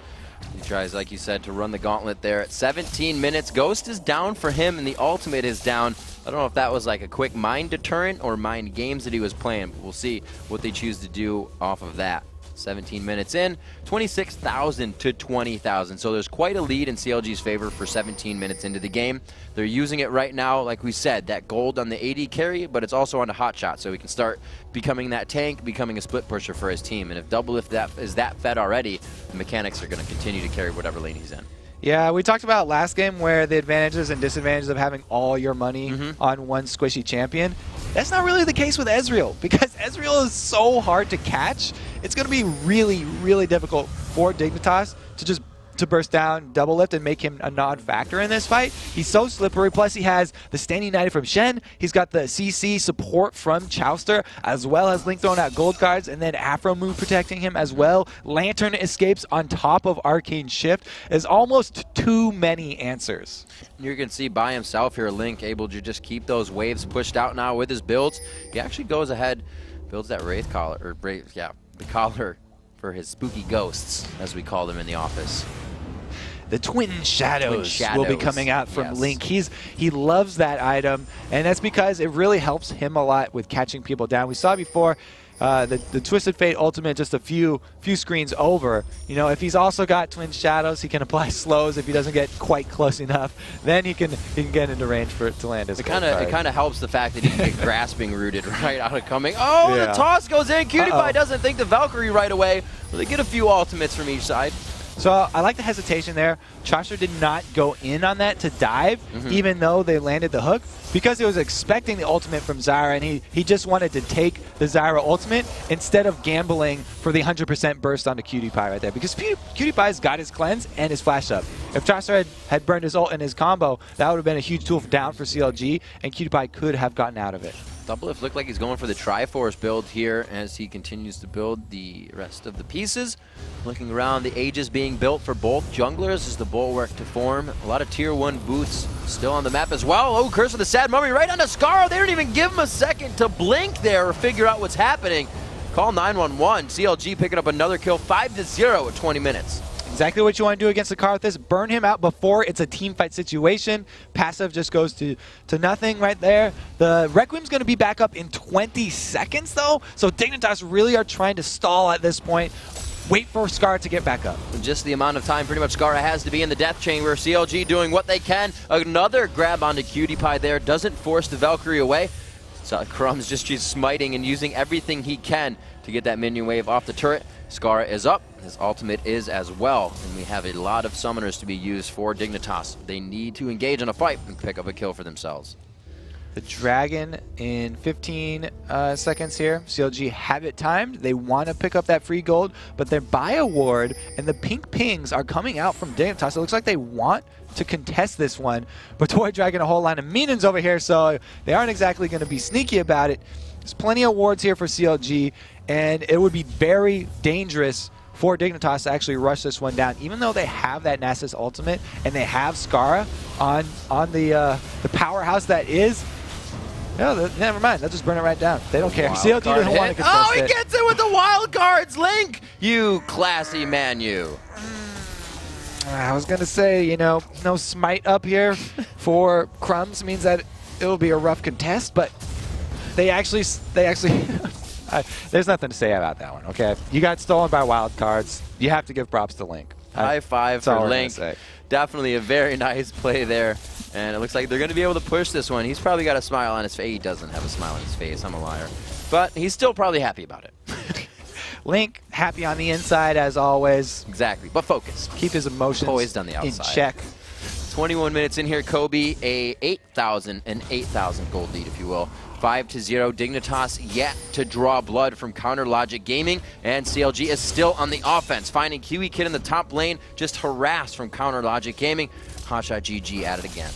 He tries, like you said, to run the gauntlet there at 17 minutes. Ghost is down for him, and the ultimate is down. I don't know if that was like a quick mind deterrent or mind games that he was playing, but we'll see what they choose to do off of that. 17 minutes in, 26,000 to 20,000. So there's quite a lead in CLG's favor for 17 minutes into the game. They're using it right now, like we said, that gold on the AD carry, but it's also on the hot shot, so he can start becoming that tank, becoming a split pusher for his team. And if Doublelift is that fed already, the mechanics are going to continue to carry whatever lane he's in. Yeah, we talked about last game where the advantages and disadvantages of having all your money on one squishy champion. That's not really the case with Ezreal, because Ezreal is so hard to catch. It's going to be really, really difficult for Dignitas to burst down Doublelift and make him a non-factor in this fight. He's so slippery, plus he has the Standing United from Shen, he's got the CC support from Chowster, as well as Link throwing out gold cards, and then Afro Moon protecting him as well. Lantern escapes on top of Arcane Shift is almost too many answers. You can see by himself here, Link able to just keep those waves pushed out now with his builds. He actually goes ahead, builds that Wraith Collar, or the collar for his spooky ghosts, as we call them in the office. The Twin Shadows will be coming out from Link. He loves that item, and that's because it really helps him a lot with catching people down. We saw before the Twisted Fate ultimate just a few screens over. You know, if he's also got Twin Shadows, he can apply slows if he doesn't get quite close enough. Then he can get into range for it to land his gold card. It kind of helps the fact that he can get grasping rooted right out of coming. Oh, the toss goes in. Cutie Pie doesn't think the Valkyrie right away. Well, they get a few ultimates from each side. So I like the hesitation there. Chaucer did not go in on that to dive, even though they landed the hook, because he was expecting the ultimate from Zyra, and he just wanted to take the Zyra ultimate instead of gambling for the 100% burst onto Cutie Pie right there, because Cutie Pie's got his cleanse and his flash up. If Chaucer had burned his ult and his combo, that would have been a huge tool down for CLG, and Cutie Pie could have gotten out of it. Doublelift looked like he's going for the Triforce build here as he continues to build the rest of the pieces. Looking around, the Aegis being built for both junglers as the bulwark to form. A lot of tier 1 boots still on the map as well. Oh, Curse of the Sad Mummy right onto Scar. They didn't even give him a second to blink there or figure out what's happening. Call 911. CLG picking up another kill, 5-0 at 20 minutes. Exactly what you want to do against the Karthus. Burn him out before it's a team fight situation. Passive just goes to nothing right there. The Requiem's going to be back up in 20 seconds, though. So Dignitas really are trying to stall at this point. Wait for Scar to get back up. Just the amount of time pretty much Scar has to be in the death chamber. CLG doing what they can. Another grab onto Cutie Pie there. Doesn't force the Valkyrie away. So Crumbs just smiting and using everything he can to get that minion wave off the turret. Scar is up. His ultimate is as well. And we have a lot of summoners to be used for Dignitas. They need to engage in a fight and pick up a kill for themselves. The Dragon in 15 seconds here. CLG have it timed. They want to pick up that free gold, but their buy award and the pink pings are coming out from Dignitas. It looks like they want to contest this one, but Toy Dragon a whole line of minions over here, so they aren't exactly going to be sneaky about it. There's plenty of wards here for CLG, and it would be very dangerous for Dignitas to actually rush this one down, even though they have that Nasus ultimate and they have Skara on the powerhouse that is. No, never mind. They'll just burn it right down. They don't care. CLG doesn't want to contest he gets it with the wild cards, Link! You classy man, you. I was going to say, you know, no smite up here for Crumbs means that it'll be a rough contest, but they actually there's nothing to say about that one, okay? You got stolen by wild cards. You have to give props to Link. High five for Link. Definitely a very nice play there. And it looks like they're going to be able to push this one. He's probably got a smile on his face. He doesn't have a smile on his face. I'm a liar. But he's still probably happy about it. Link, happy on the inside as always. Exactly, but focused. Keep his emotions poised on the outside. In check. 21 minutes in here, Kobe, a 8,000 gold lead, if you will. 5-0, Dignitas yet to draw blood from Counter Logic Gaming, and CLG is still on the offense, finding Kiwi Kid in the top lane, just harassed from Counter Logic Gaming. Hotshot GG at it again.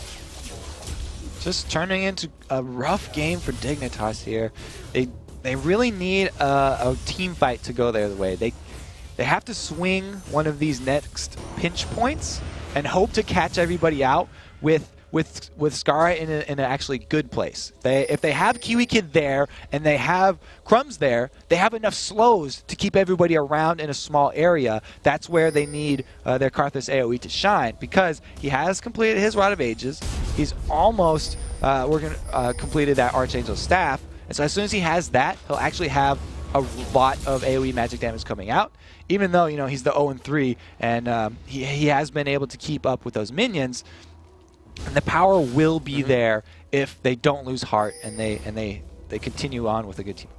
Just turning into a rough game for Dignitas here. They really need a team fight to go their way. They have to swing one of these next pinch points and hope to catch everybody out with Skara in an actually good place. If they have Kiwi Kid there and they have Crumbs there, they have enough slows to keep everybody around in a small area. That's where they need their Karthus AoE to shine, because he has completed his Rod of Ages. He's almost completed that Archangel's Staff. And so as soon as he has that, he'll actually have a lot of AoE magic damage coming out, even though, you know, he's the 0-3, and he has been able to keep up with those minions. And the power will be there if they don't lose heart and they continue on with a good team.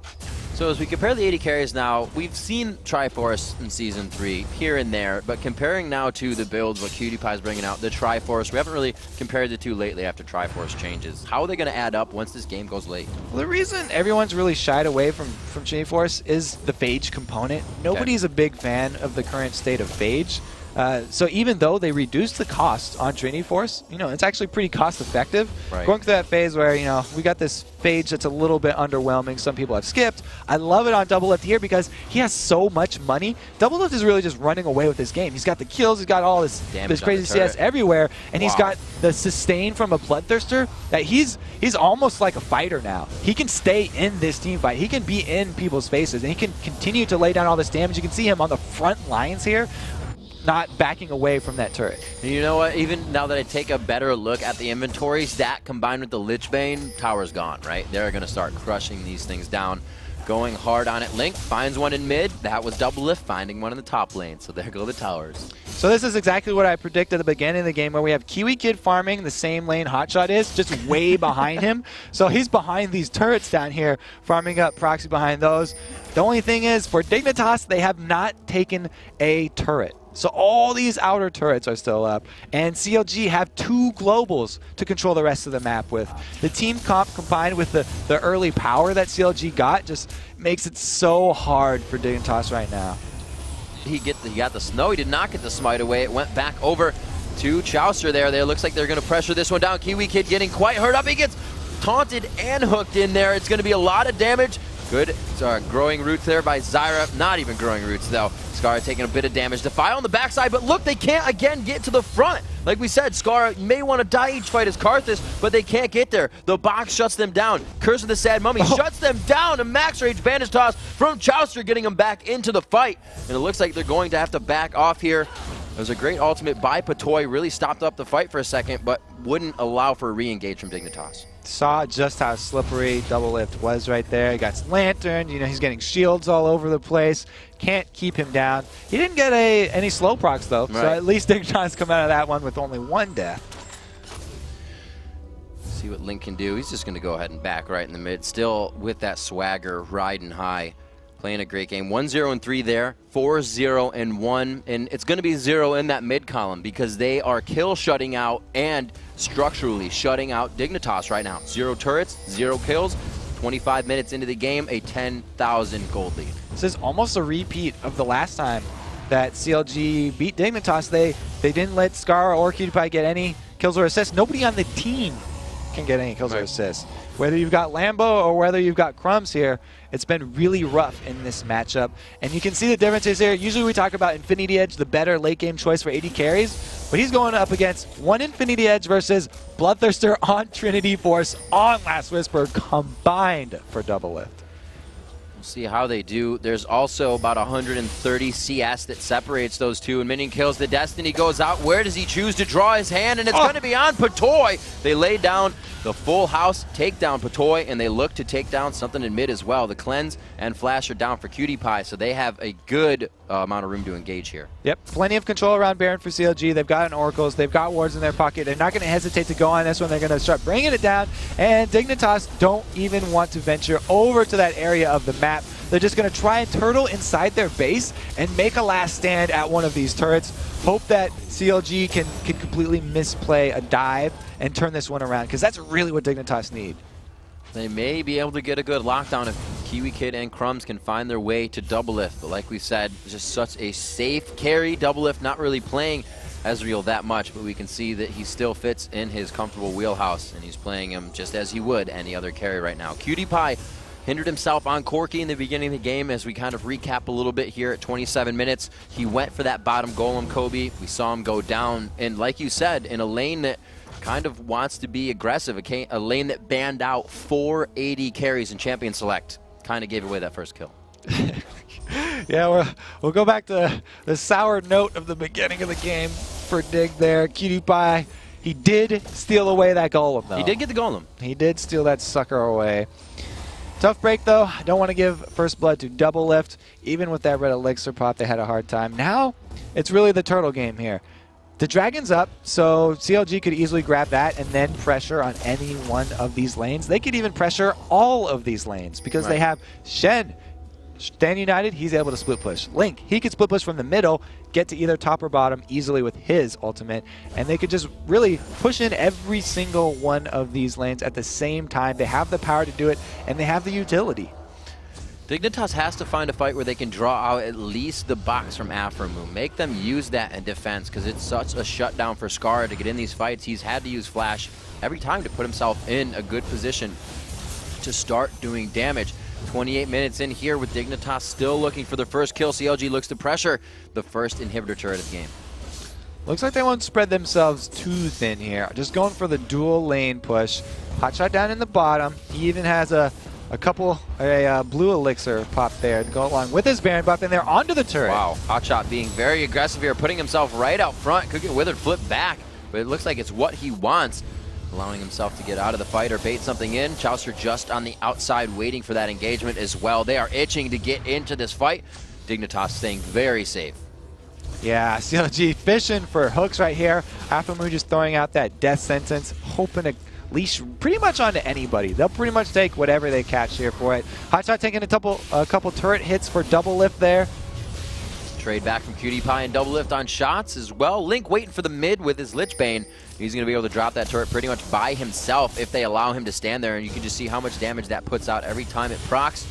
So as we compare the 80 carries now, we've seen Triforce in Season 3 here and there, but comparing now to the builds, what QtPie's bringing out, the Triforce, we haven't really compared the two lately after Triforce changes. How are they going to add up once this game goes late? Well, the reason everyone's really shied away from Triforce is the Phage component. Nobody's a big fan of the current state of Phage. So even though they reduced the cost on Trinity Force, you know, it's actually pretty cost effective. Right. Going through that phase where, you know, we got this Phage that's a little bit underwhelming. Some people have skipped. I love it on Doublelift here because he has so much money. Doublelift is really just running away with this game. He's got the kills, he's got all this crazy CS everywhere, and he's got the sustain from a Bloodthirster that he's almost like a fighter now. He can stay in this team fight. He can be in people's faces, and he can continue to lay down all this damage. You can see him on the front lines here, not backing away from that turret. And you know what? Even now that I take a better look at the inventories, that combined with the Lich Bane, tower's gone, right? They're going to start crushing these things down. Going hard on it. Link finds one in mid. That was Doublelift finding one in the top lane. So there go the towers. So this is exactly what I predicted at the beginning of the game, where we have Kiwi Kid farming the same lane Hotshot is, just way behind him. So he's behind these turrets down here, farming up proxy behind those. The only thing is, for Dignitas, they have not taken a turret. So all these outer turrets are still up, and CLG have 2 globals to control the rest of the map with. The team comp combined with the early power that CLG got just makes it so hard for Dignitas right now. He got the snow. He did not get the smite away. It went back over to Chaucer there. It looks like they're going to pressure this one down. Kiwi Kid getting quite hurt up. He gets taunted and hooked in there. It's going to be a lot of damage. Good growing roots there by Zyra. Not even growing roots, though. Scar taking a bit of damage. Defile on the backside, but look, they can't, again, get to the front. Like we said, Scar may want to die each fight as Karthus, but they can't get there. The box shuts them down. Curse of the Sad Mummy shuts them down. A max range bandage toss from Chaucer, getting them back into the fight. And it looks like they're going to have to back off here. It was a great ultimate by Patoy. Really stopped up the fight for a second, but wouldn't allow for a re-engage from Dignitas. Saw just how slippery Doublelift was right there. He got Lantern, you know, he's getting shields all over the place. Can't keep him down. He didn't get any slow procs though, so at least Dignitas come out of that one with only 1 death. See what Link can do. He's just going to go ahead and back right in the mid. Still with that swagger, riding high. Playing a great game. 1-0-3 there, 4-0-1, and it's going to be 0 in that mid column because they are kill shutting out and structurally shutting out Dignitas right now. 0 turrets, 0 kills, 25 minutes into the game, a 10,000 gold lead. This is almost a repeat of the last time that CLG beat Dignitas. They didn't let Scar or QtPie get any kills or assists. Nobody on the team can get any kills or assists. Whether you've got Lambo or whether you've got Crumbs here, it's been really rough in this matchup. And you can see the differences here. Usually we talk about Infinity Edge, the better late game choice for 80 carries, but he's going up against 1 Infinity Edge versus Bloodthirster on Trinity Force on Last Whisper combined for Doublelift. We'll see how they do. There's also about 130 CS that separates those two. And minion kills, the Destiny goes out. Where does he choose to draw his hand? And it's going to be on Patoy. They lay down the full house, take down Patoy, and they look to take down something in mid as well. The Cleanse and Flash are down for QtPie, so they have a good amount of room to engage here. Yep, plenty of control around Baron for CLG. They've got an Oracles, they've got wards in their pocket. They're not going to hesitate to go on this one. They're going to start bringing it down, and Dignitas don't even want to venture over to that area of the map. They're just going to try and turtle inside their base and make a last stand at one of these turrets. Hope that CLG can completely misplay a dive and turn this one around, because that's really what Dignitas need. They may be able to get a good lockdown if Kiwi Kid and Crumbs can find their way to Doublelift. But like we said, just such a safe carry. Doublelift not really playing Ezreal that much, but we can see that he still fits in his comfortable wheelhouse, and he's playing him just as he would any other carry right now. QtPie hindered himself on Corki in the beginning of the game. As we kind of recap a little bit here at 27 minutes, he went for that bottom golem Kobe. We saw him go down, and like you said, in a lane that kind of wants to be aggressive, a lane that banned out 480 carries in Champion Select. Kind of gave away that first kill. Yeah, we'll go back to the sour note of the beginning of the game for Dig there. QtPie, he did steal away that golem, though. He did get the golem. He did steal that sucker away. Tough break, though. I don't want to give first blood to Double Lift. Even with that red elixir pop, they had a hard time. Now, it's really the turtle game here. The dragon's up, so CLG could easily grab that and then pressure on any one of these lanes. They could even pressure all of these lanes because they have Shen. Stand United, he's able to split push. Link, he could split push from the middle, get to either top or bottom easily with his ultimate, and they could just really push in every single one of these lanes at the same time. They have the power to do it, and they have the utility. Dignitas has to find a fight where they can draw out at least the box from Afromoon. Make them use that in defense because it's such a shutdown for Scar to get in these fights. He's had to use Flash every time to put himself in a good position to start doing damage. 28 minutes in here with Dignitas still looking for their first kill. CLG looks to pressure the first inhibitor turret of the game. Looks like they won't spread themselves too thin here. Just going for the dual lane push. Hotshot down in the bottom. He even has a blue elixir pop there to go along with his Baron buff, and they're onto the turret. Wow, Hotshot being very aggressive here, putting himself right out front. Could get Withered flip back, but it looks like it's what he wants, allowing himself to get out of the fight or bait something in. Chauster just on the outside waiting for that engagement as well. They are itching to get into this fight. Dignitas staying very safe. Yeah, CLG fishing for hooks right here. Afromoon just throwing out that death sentence, hoping to leash pretty much onto anybody. They'll pretty much take whatever they catch here for it. Hotshot taking a couple turret hits for Double Lift there. Trade back from Cutie Pie and Double Lift on shots as well. Link waiting for the mid with his Lich Bane. He's going to be able to drop that turret pretty much by himself if they allow him to stand there, and you can just see how much damage that puts out every time it procs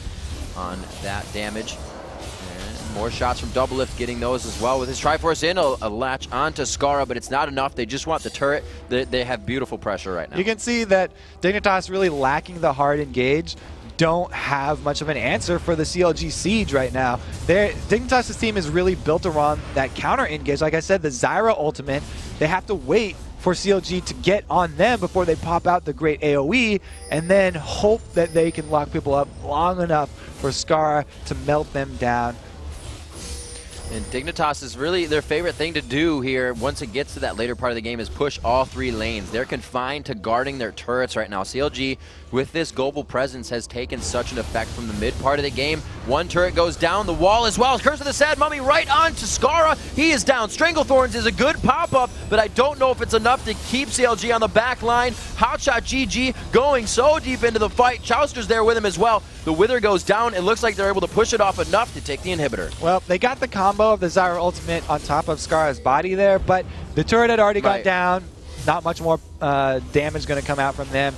on that damage. And more shots from Double Lift, getting those as well with his Triforce in, a latch onto Skara, but it's not enough. They just want the turret. They have beautiful pressure right now. You can see that Dignitas really lacking the hard engage. Don't have much of an answer for the CLG Siege right now. Dignitas' team is really built around that counter engage. Like I said, the Zyra ultimate, they have to wait for CLG to get on them before they pop out the great AoE, and then hope that they can lock people up long enough for Skara to melt them down. And Dignitas is really their favorite thing to do here once it gets to that later part of the game is push all three lanes. They're confined to guarding their turrets right now. CLG, with this global presence, has taken such an effect from the mid part of the game. One turret goes down the wall as well. Curse of the Sad Mummy right on to Skara. He is down. Stranglethorns is a good pop-up, but I don't know if it's enough to keep CLG on the back line. Hotshot GG going so deep into the fight. Chauster's there with him as well. The Wither goes down. It looks like they're able to push it off enough to take the inhibitor. Well, they got the combo of the Zyra ultimate on top of Skara's body there, but the turret had already got down. Not much more damage going to come out from them.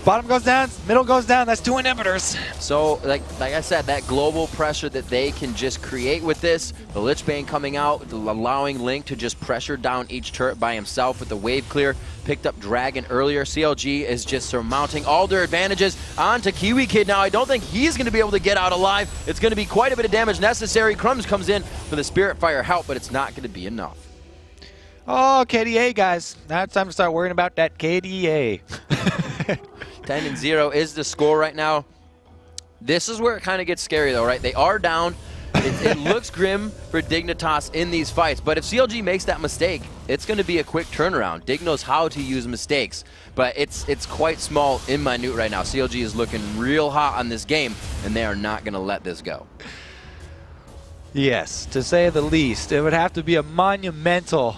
Bottom goes down, middle goes down. That's 2 inhibitors. So, like I said, that global pressure that they can just create with this, the Lich Bane coming out, allowing Link to just pressure down each turret by himself with the wave clear. Picked up Dragon earlier. CLG is just surmounting all their advantages onto Kiwi Kid now. I don't think he's going to be able to get out alive. It's going to be quite a bit of damage necessary. Crumbs comes in for the Spirit Fire help, but it's not going to be enough. Oh, KDA, guys. Now it's time to start worrying about that KDA. 10-0 is the score right now. This is where it kind of gets scary, though, right? They are down. It looks grim for Dignitas in these fights, but if CLG makes that mistake, it's going to be a quick turnaround. Dig knows how to use mistakes, but it's quite small and minute right now. CLG is looking real hot on this game, and they are not going to let this go. Yes, to say the least. It would have to be a monumental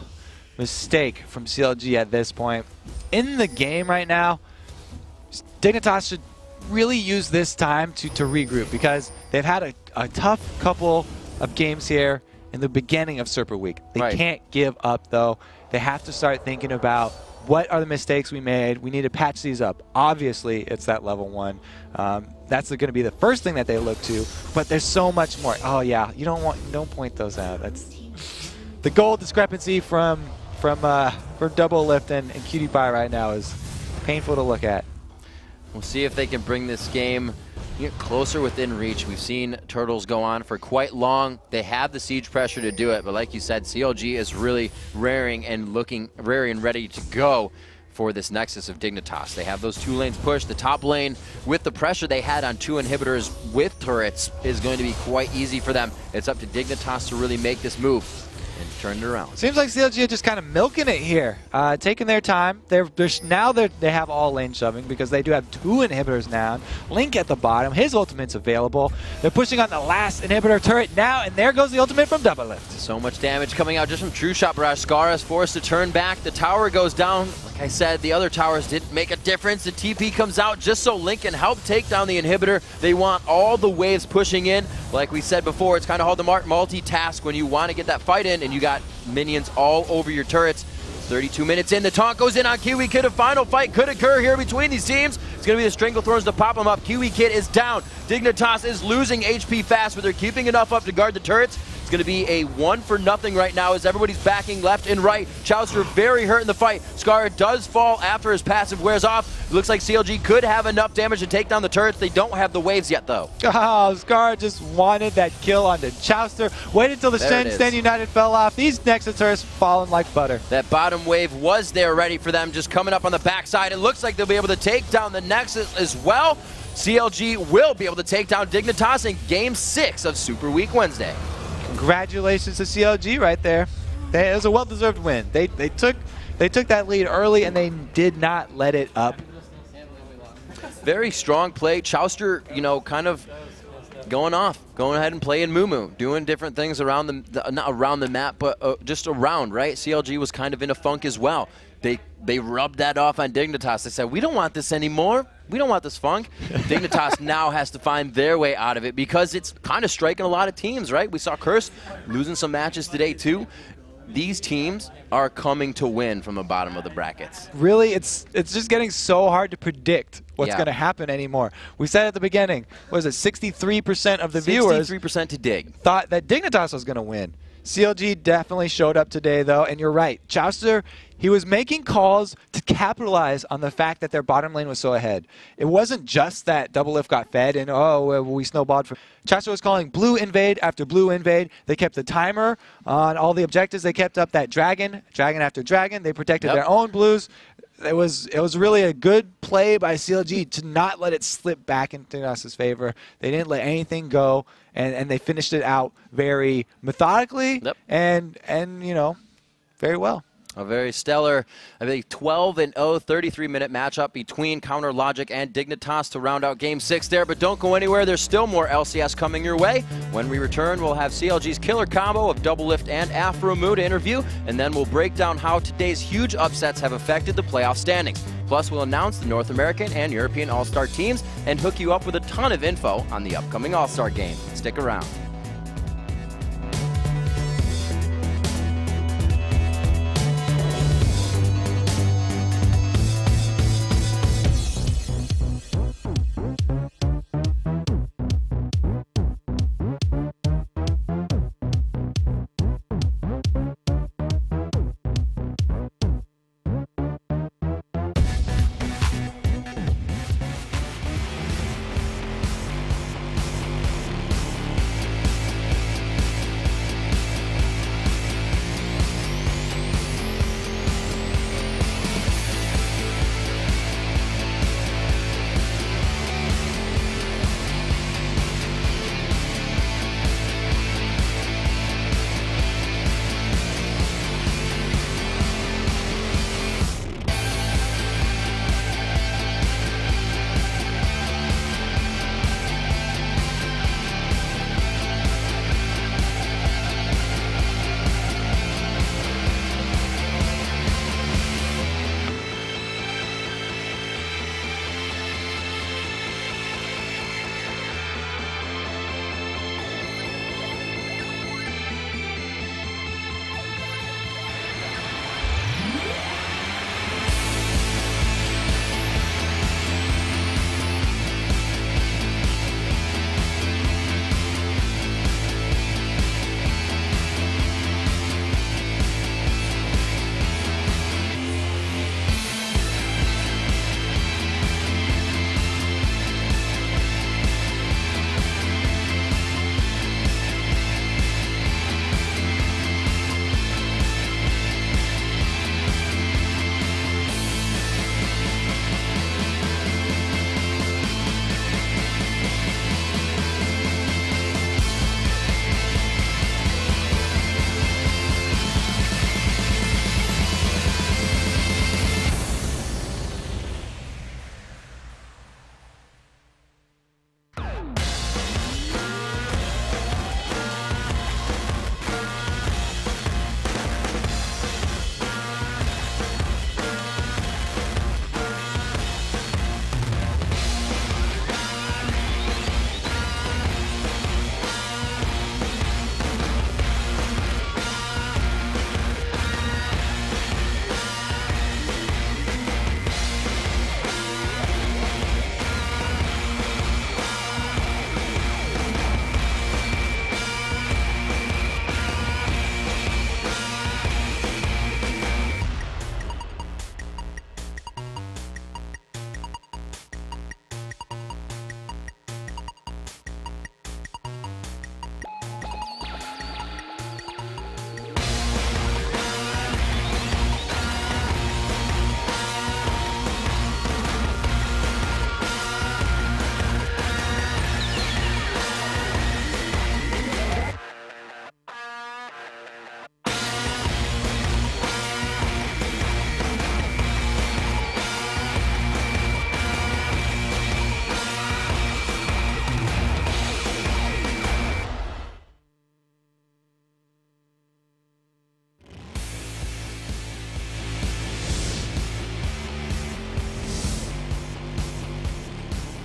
mistake from CLG at this point. In the game right now, Dignitas should really use this time to regroup because they've had a tough couple of games here in the beginning of Serpent Week. They can't give up, though. They have to start thinking about what are the mistakes we made. We need to patch these up. Obviously, it's that level 1. That's going to be the first thing that they look to, but there's so much more. Oh, yeah, don't point those out. That's the goal discrepancy from Double Lift and Cutie Pie right now is painful to look at. We'll see if they can bring this game closer within reach. We've seen Turtles go on for quite long. They have the siege pressure to do it, but like you said, CLG is really raring and ready to go for this Nexus of Dignitas. They have those 2 lanes pushed. The top lane, with the pressure they had on 2 inhibitors with turrets, is going to be quite easy for them. It's up to Dignitas to really make this move and turn it around. Seems like CLG are just kind of milking it here, taking their time. Now they have all lane shoving because they do have 2 inhibitors now. Link at the bottom, his ultimate's available. They're pushing on the last inhibitor turret now, and there goes the ultimate from W10D1. So much damage coming out just from True Shot Barrage. Scar is forced to turn back. The tower goes down. Like I said, the other towers didn't make a difference. The TP comes out just so Link can help take down the inhibitor. They want all the waves pushing in. Like we said before, it's kind of hard to multitask when you want to get that fight in and you got minions all over your turrets. 32 minutes in, the taunt goes in on Kiwi Kid. A final fight could occur here between these teams. It's going to be the Stranglethorns to pop him up. Kiwi Kid is down. Dignitas is losing HP fast, but they're keeping enough up to guard the turrets. It's going to be a 1-for-0 right now as everybody's backing left and right. Chowster very hurt in the fight. Scar does fall after his passive wears off. It looks like CLG could have enough damage to take down the turrets. They don't have the waves yet, though. Oh, Scar just wanted that kill onto Chowster. Waited until the Stand United fell off. These Nexus turrets falling like butter. That bottom wave was there ready for them, just coming up on the backside. It looks like they'll be able to take down the Nexus as well. CLG will be able to take down Dignitas in Game 6 of Super Week Wednesday. Congratulations to CLG right there. It was a well-deserved win. They took that lead early and they did not let it up. Very strong play. Chowster, you know, kind of going ahead and playing Moo, doing different things around not around the map, but just around, right? CLG was kind of in a funk as well. They rubbed that off on Dignitas. They said, we don't want this anymore. We don't want this funk. Dignitas now has to find their way out of it because it's kind of striking a lot of teams, right? We saw Curse losing some matches today too. These teams are coming to win from the bottom of the brackets. Really, it's just getting so hard to predict what's going to happen anymore. We said at the beginning, what was it, 63% of the viewers 63% to Dig thought that Dignitas was going to win. CLG definitely showed up today, though, and you're right. Chowster, he was making calls to capitalize on the fact that their bottom lane was so ahead. It wasn't just that W10D1 got fed and, oh, we snowballed. Chowster was calling blue invade after blue invade. They kept the timer on all the objectives. They kept up that dragon after dragon. They protected their own blues. It was really a good play by CLG to not let it slip back into Dignitas' favor. They didn't let anything go, and they finished it out very methodically and you know, very well. A very stellar, I think, 12-0, 33-minute matchup between Counter Logic and Dignitas to round out Game 6 there. But don't go anywhere. There's still more LCS coming your way. When we return, we'll have CLG's killer combo of W10D1 and Afro Moo to interview, and then we'll break down how today's huge upsets have affected the playoff standings. Plus, we'll announce the North American and European All-Star teams and hook you up with a ton of info on the upcoming All-Star game. Stick around.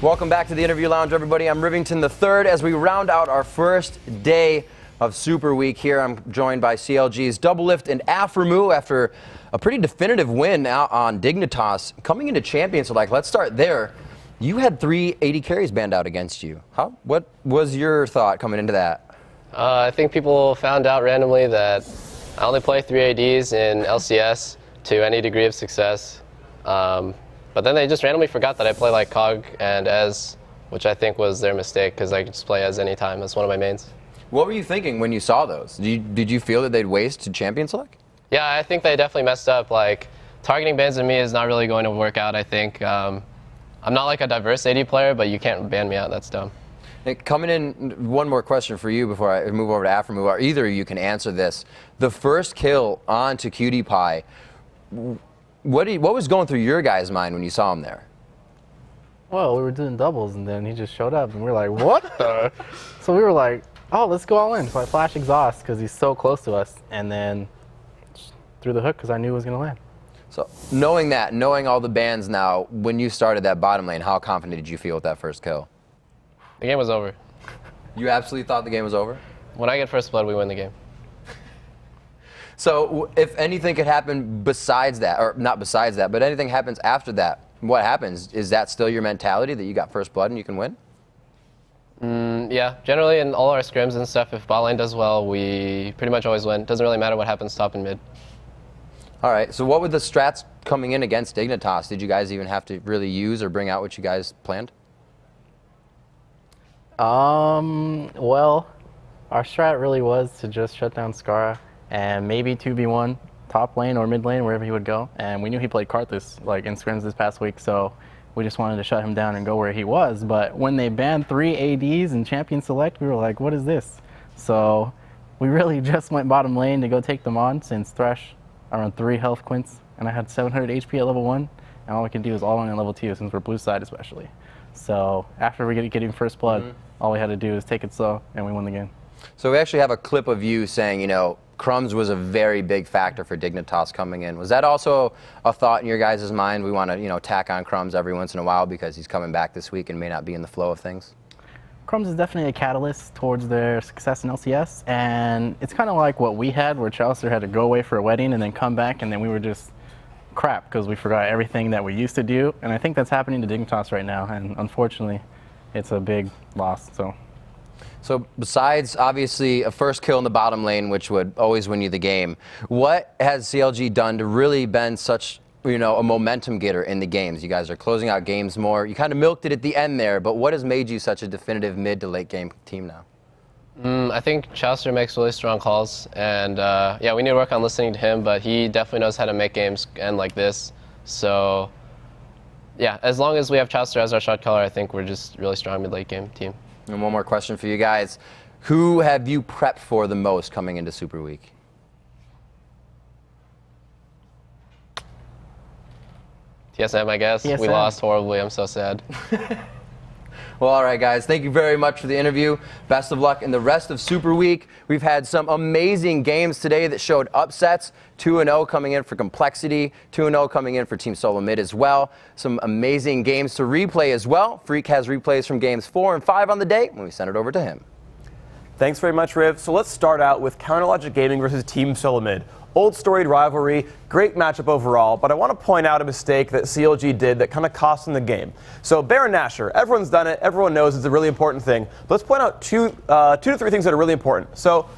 Welcome back to the Interview Lounge, everybody. I'm Rivington III as we round out our first day of Super Week here. I'm joined by CLG's Doublelift and Afremu after a pretty definitive win out on Dignitas. Coming into Champions Select, let's start there. You had 3 AD carries banned out against you. What was your thought coming into that? I think people found out randomly that I only play 3 ADs in LCS to any degree of success. But then they just randomly forgot that I play like COG and Ez, which I think was their mistake because I could just play Ez anytime. That's one of my mains. What were you thinking when you saw those? Did you feel that they'd waste to Champion Select? Yeah, I think they definitely messed up. Like, targeting bans on me is not really going to work out, I think. I'm not like a diverse AD player, but you can't ban me out. That's dumb. Hey, coming in, one more question for you before I move over to Afremu, or either of you can answer this. The first kill onto Cutie Pie, what was going through your guys' mind when you saw him there? Well, we were doing doubles, and then he just showed up, and we were like, what the? So we were like, oh, let's go all in. So I flash exhaust because he's so close to us, and then threw the hook because I knew it was going to land. So knowing all the bans now, when you started that bottom lane, how confident did you feel with that first kill? The game was over. You absolutely thought the game was over? When I get first blood, we win the game. So if anything could happen besides that, or not besides that, but anything happens after that, what happens? Is that still your mentality that you got first blood and you can win? Yeah, generally in all our scrims and stuff, if bot lane does well, we pretty much always win. Doesn't really matter what happens top and mid. All right, so what were the strats coming in against Dignitas? Did you guys even have to really use or bring out what you guys planned? Well, our strat really was to just shut down Skara and maybe 2v1 top lane or mid lane, wherever he would go. And we knew he played Karthus like in scrims this past week, so we just wanted to shut him down and go where he was. But when they banned 3 ADs in Champion Select, we were like, what is this? So we really just went bottom lane to go take them on, since Thresh are on 3 health quints, and I had 700 HP at level 1, and all we can do is all in at level 2, since we're blue side especially. So after we getting first blood, all we had to do is take it slow, and we won the game. So we actually have a clip of you saying, you know, Crumbs was a very big factor for Dignitas coming in. Was that also a thought in your guys' mind? We want to, you know, tack on Crumbs every once in a while because he's coming back this week and may not be in the flow of things? Crumbs is definitely a catalyst towards their success in LCS, and it's kind of like what we had, where Chaucer had to go away for a wedding and then come back, and then we were just crap because we forgot everything that we used to do. And I think that's happening to Dignitas right now, and unfortunately, it's a big loss. So besides, obviously, a first kill in the bottom lane, which would always win you the game, what has CLG done to really been such, you know, a momentum getter in the games? You guys are closing out games more. You kind of milked it at the end there, but what has made you such a definitive mid to late game team now? I think Chaucer makes really strong calls, and yeah, we need to work on listening to him, but he definitely knows how to make games end like this. So yeah, as long as we have Chaucer as our shot caller, I think we're just really strong mid-late game team. And one more question for you guys. Who have you prepped for the most coming into Super Week? TSM, I guess. TSM. We lost horribly. I'm so sad. Well, all right, guys. Thank you very much for the interview. Best of luck in the rest of Super Week. We've had some amazing games today that showed upsets. 2-0 coming in for Complexity. 2-0 coming in for Team Solo Mid as well. Some amazing games to replay as well. Freak has replays from games 4 and 5 on the day when we send it over to him. Thanks very much, Riv. So let's start out with Counterlogic Gaming versus Team Solo Mid. Old storied rivalry, great matchup overall, but I want to point out a mistake that CLG did that kind of cost them the game. So Baron Nashor, everyone's done it, everyone knows it's a really important thing. But let's point out two to three things that are really important. So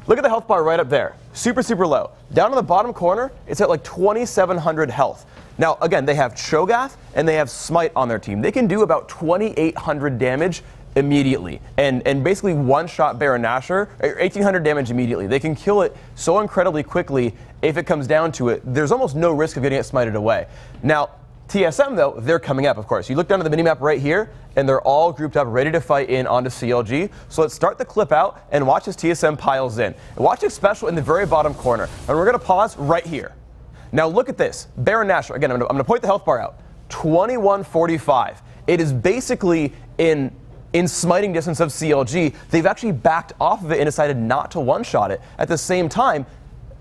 look at the health bar right up there, super, super low. Down in the bottom corner, it's at like 2,700 health. Now, again, they have Cho'Gath and they have Smite on their team. They can do about 2,800 damage immediately and basically one-shot Baron Nashor, 1,800 damage immediately. They can kill it so incredibly quickly if it comes down to it. There's almost no risk of getting it smited away. Now, TSM, though, they're coming up, of course. You look down at the minimap right here, and they're all grouped up, ready to fight in onto CLG. So let's start the clip out and watch as TSM piles in. And watch it special in the very bottom corner. And we're going to pause right here. Now look at this. Baron Nashor, again, I'm going to point the health bar out. 2145. It is basically in smiting distance of CLG. They've actually backed off of it and decided not to one-shot it. At the same time,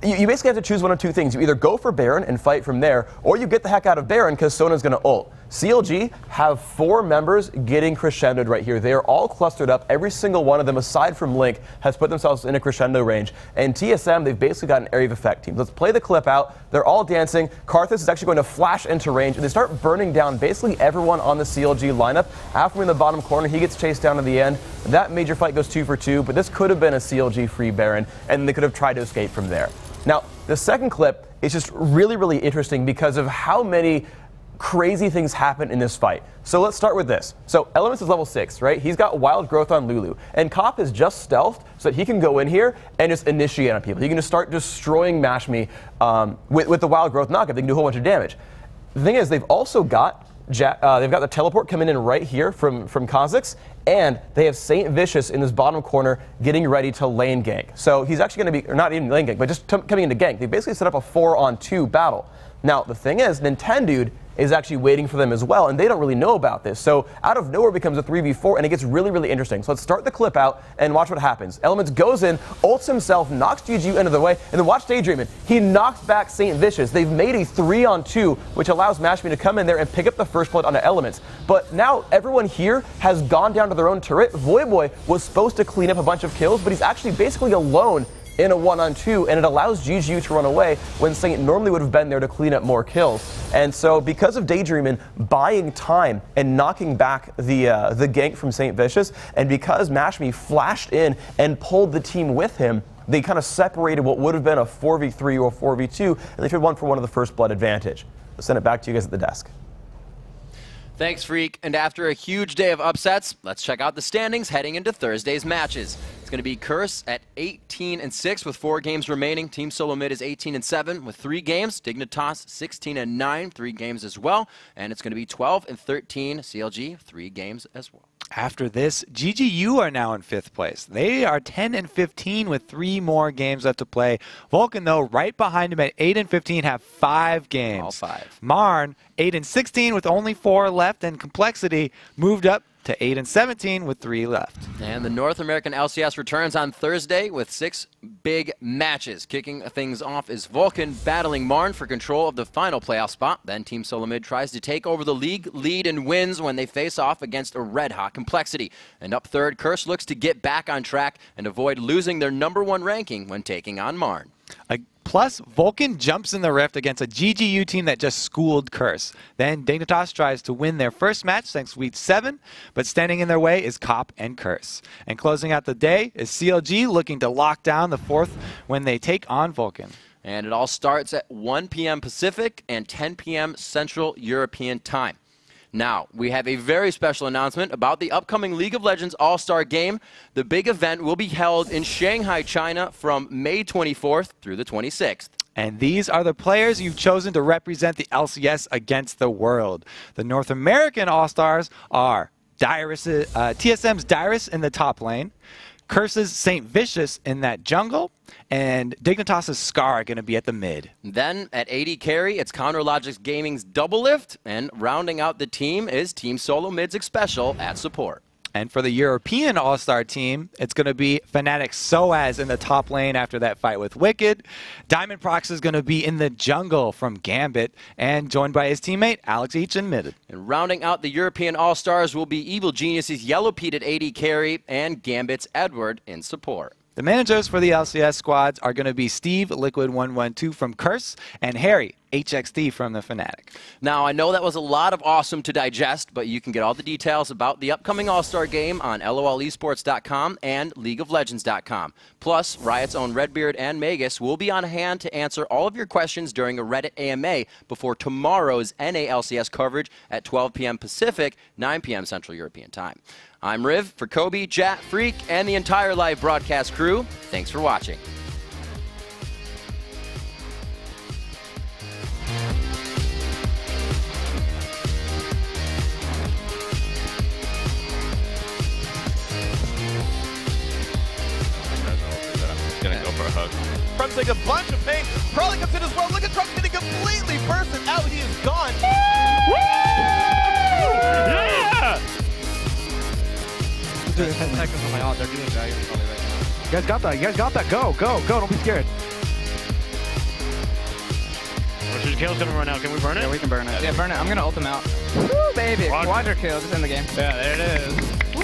you basically have to choose one of two things. You either go for Baron and fight from there, or you get the heck out of Baron because Sona's going to ult. CLG have 4 members getting crescendoed right here. They are all clustered up. Every single one of them, aside from Link, has put themselves in a crescendo range. And TSM, they've basically got an area of effect team. Let's play the clip out. They're all dancing. Karthus is actually going to flash into range, and they start burning down basically everyone on the CLG lineup. Alpha in the bottom corner, he gets chased down to the end. That major fight goes 2 for 2, but this could have been a CLG free Baron, and they could have tried to escape from there. Now, the second clip is just really, really interesting because of how many crazy things happen in this fight. So let's start with this. So Elements is level 6, right? He's got Wild Growth on Lulu. And Cop is just stealthed so that he can go in here and just initiate on people. He can just start destroying Mashme with the Wild Growth knockup. They can do a whole bunch of damage. The thing is, they've also got they've got the teleport coming in right here from Kha'Zix, and they have Saint Vicious in this bottom corner getting ready to lane gank. So he's actually going to be, or not even lane gank, but just coming into gank. They basically set up a 4-on-2 battle. Now, the thing is, Nintendude is actually waiting for them as well, and they don't really know about this. So out of nowhere becomes a 3v4, and it gets really, really interesting. So let's start the clip out and watch what happens. Elements goes in, ults himself, knocks GGU into the way, and then watch Daydreamin'. He knocks back Saint Vicious. They've made a 3-on-2, which allows Mashme to come in there and pick up the first blood onto Elements. But now everyone here has gone down to their own turret. Voyboy was supposed to clean up a bunch of kills, but he's actually basically alone in a 1-on-2, and it allows GGU to run away when Saint normally would have been there to clean up more kills. And so because of Daydreamin' buying time and knocking back the gank from Saint Vicious, and because Mashme flashed in and pulled the team with him, they kind of separated what would have been a 4v3 or 4v2, and they took one for one of the first blood advantage. I'll send it back to you guys at the desk. Thanks, Freak. And after a huge day of upsets, let's check out the standings heading into Thursday's matches. It's going to be Curse at 18-6 with 4 games remaining. Team Solo Mid is 18-7 with 3 games. Dignitas 16-9, 3 games as well. And it's going to be 12-13 CLG, 3 games as well. After this, GGU are now in 5th place. They are 10-15 with 3 more games left to play. Vulcan, though, right behind him at 8-15, have 5 games. All 5. Marn, 8-16 with only 4 left, and Complexity moved up to 8-17 with 3 left. And the North American LCS returns on Thursday with 6 big matches. Kicking things off is Vulcan battling Marn for control of the final playoff spot. Then Team Solo Mid tries to take over the league lead and wins when they face off against a red-hot Complexity. And up third, Curse looks to get back on track and avoid losing their #1 ranking when taking on Marn. Plus, Vulcan jumps in the rift against a GGU team that just schooled Curse. Then Dignitas tries to win their first match thanks to Week 7, but standing in their way is Cop and Curse. And closing out the day is CLG looking to lock down the 4th when they take on Vulcan. And it all starts at 1 p.m. Pacific and 10 p.m. Central European Time. Now, we have a very special announcement about the upcoming League of Legends All-Star Game. The big event will be held in Shanghai, China from May 24th through the 26th. And these are the players you've chosen to represent the LCS against the world. The North American All-Stars are TSM's Dyrus in the top lane, Curse's Saint Vicious in that jungle, and Dignitas' Scar are going to be at the mid. Then at AD carry, it's CounterLogix Gaming's Double Lift, and rounding out the team is Team Solo Mid's Xpecial at support. And for the European All-Star team, it's going to be Fnatic Soaz in the top lane after that fight with Wicked. Diamond Prox is going to be in the jungle from Gambit, and joined by his teammate Alex Each in mid. And rounding out the European All-Stars will be Evil Genius's Yellow Pete at AD carry and Gambit's Edward in support. The managers for the LCS squads are going to be Steve Liquid112 from Curse and Harry HXD from the Fnatic. Now, I know that was a lot of awesome to digest, but you can get all the details about the upcoming All-Star Game on LOLesports.com and LeagueofLegends.com. Plus, Riot's own Redbeard and Magus will be on hand to answer all of your questions during a Reddit AMA before tomorrow's NA LCS coverage at 12 p.m. Pacific, 9 p.m. Central European Time. I'm Riv for Kobe, Jat, Freak, and the entire live broadcast crew. Thanks for watching. Gonna go for a hug. Trump's like a bunch of pain. Probably comes in as well. Look at Trump getting completely bursted out. He is gone. Woo! Yeah! Doing 10 seconds on my ult. They're doing Dragon probably right now. You guys got that. You guys got that. Go, go, go. Don't be scared. kill's gonna run out. Can we burn it? Yeah, we can burn it. Yeah, burn it. I'm gonna ult him out. Woo, baby. Quadra kill. Just in the game. Yeah, there it is. Woo!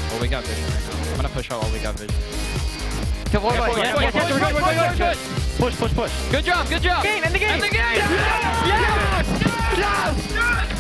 Well, we got vision right now. I'm gonna push out while we got vision. Kill one. Push. Good job. Game. End the game. Yes!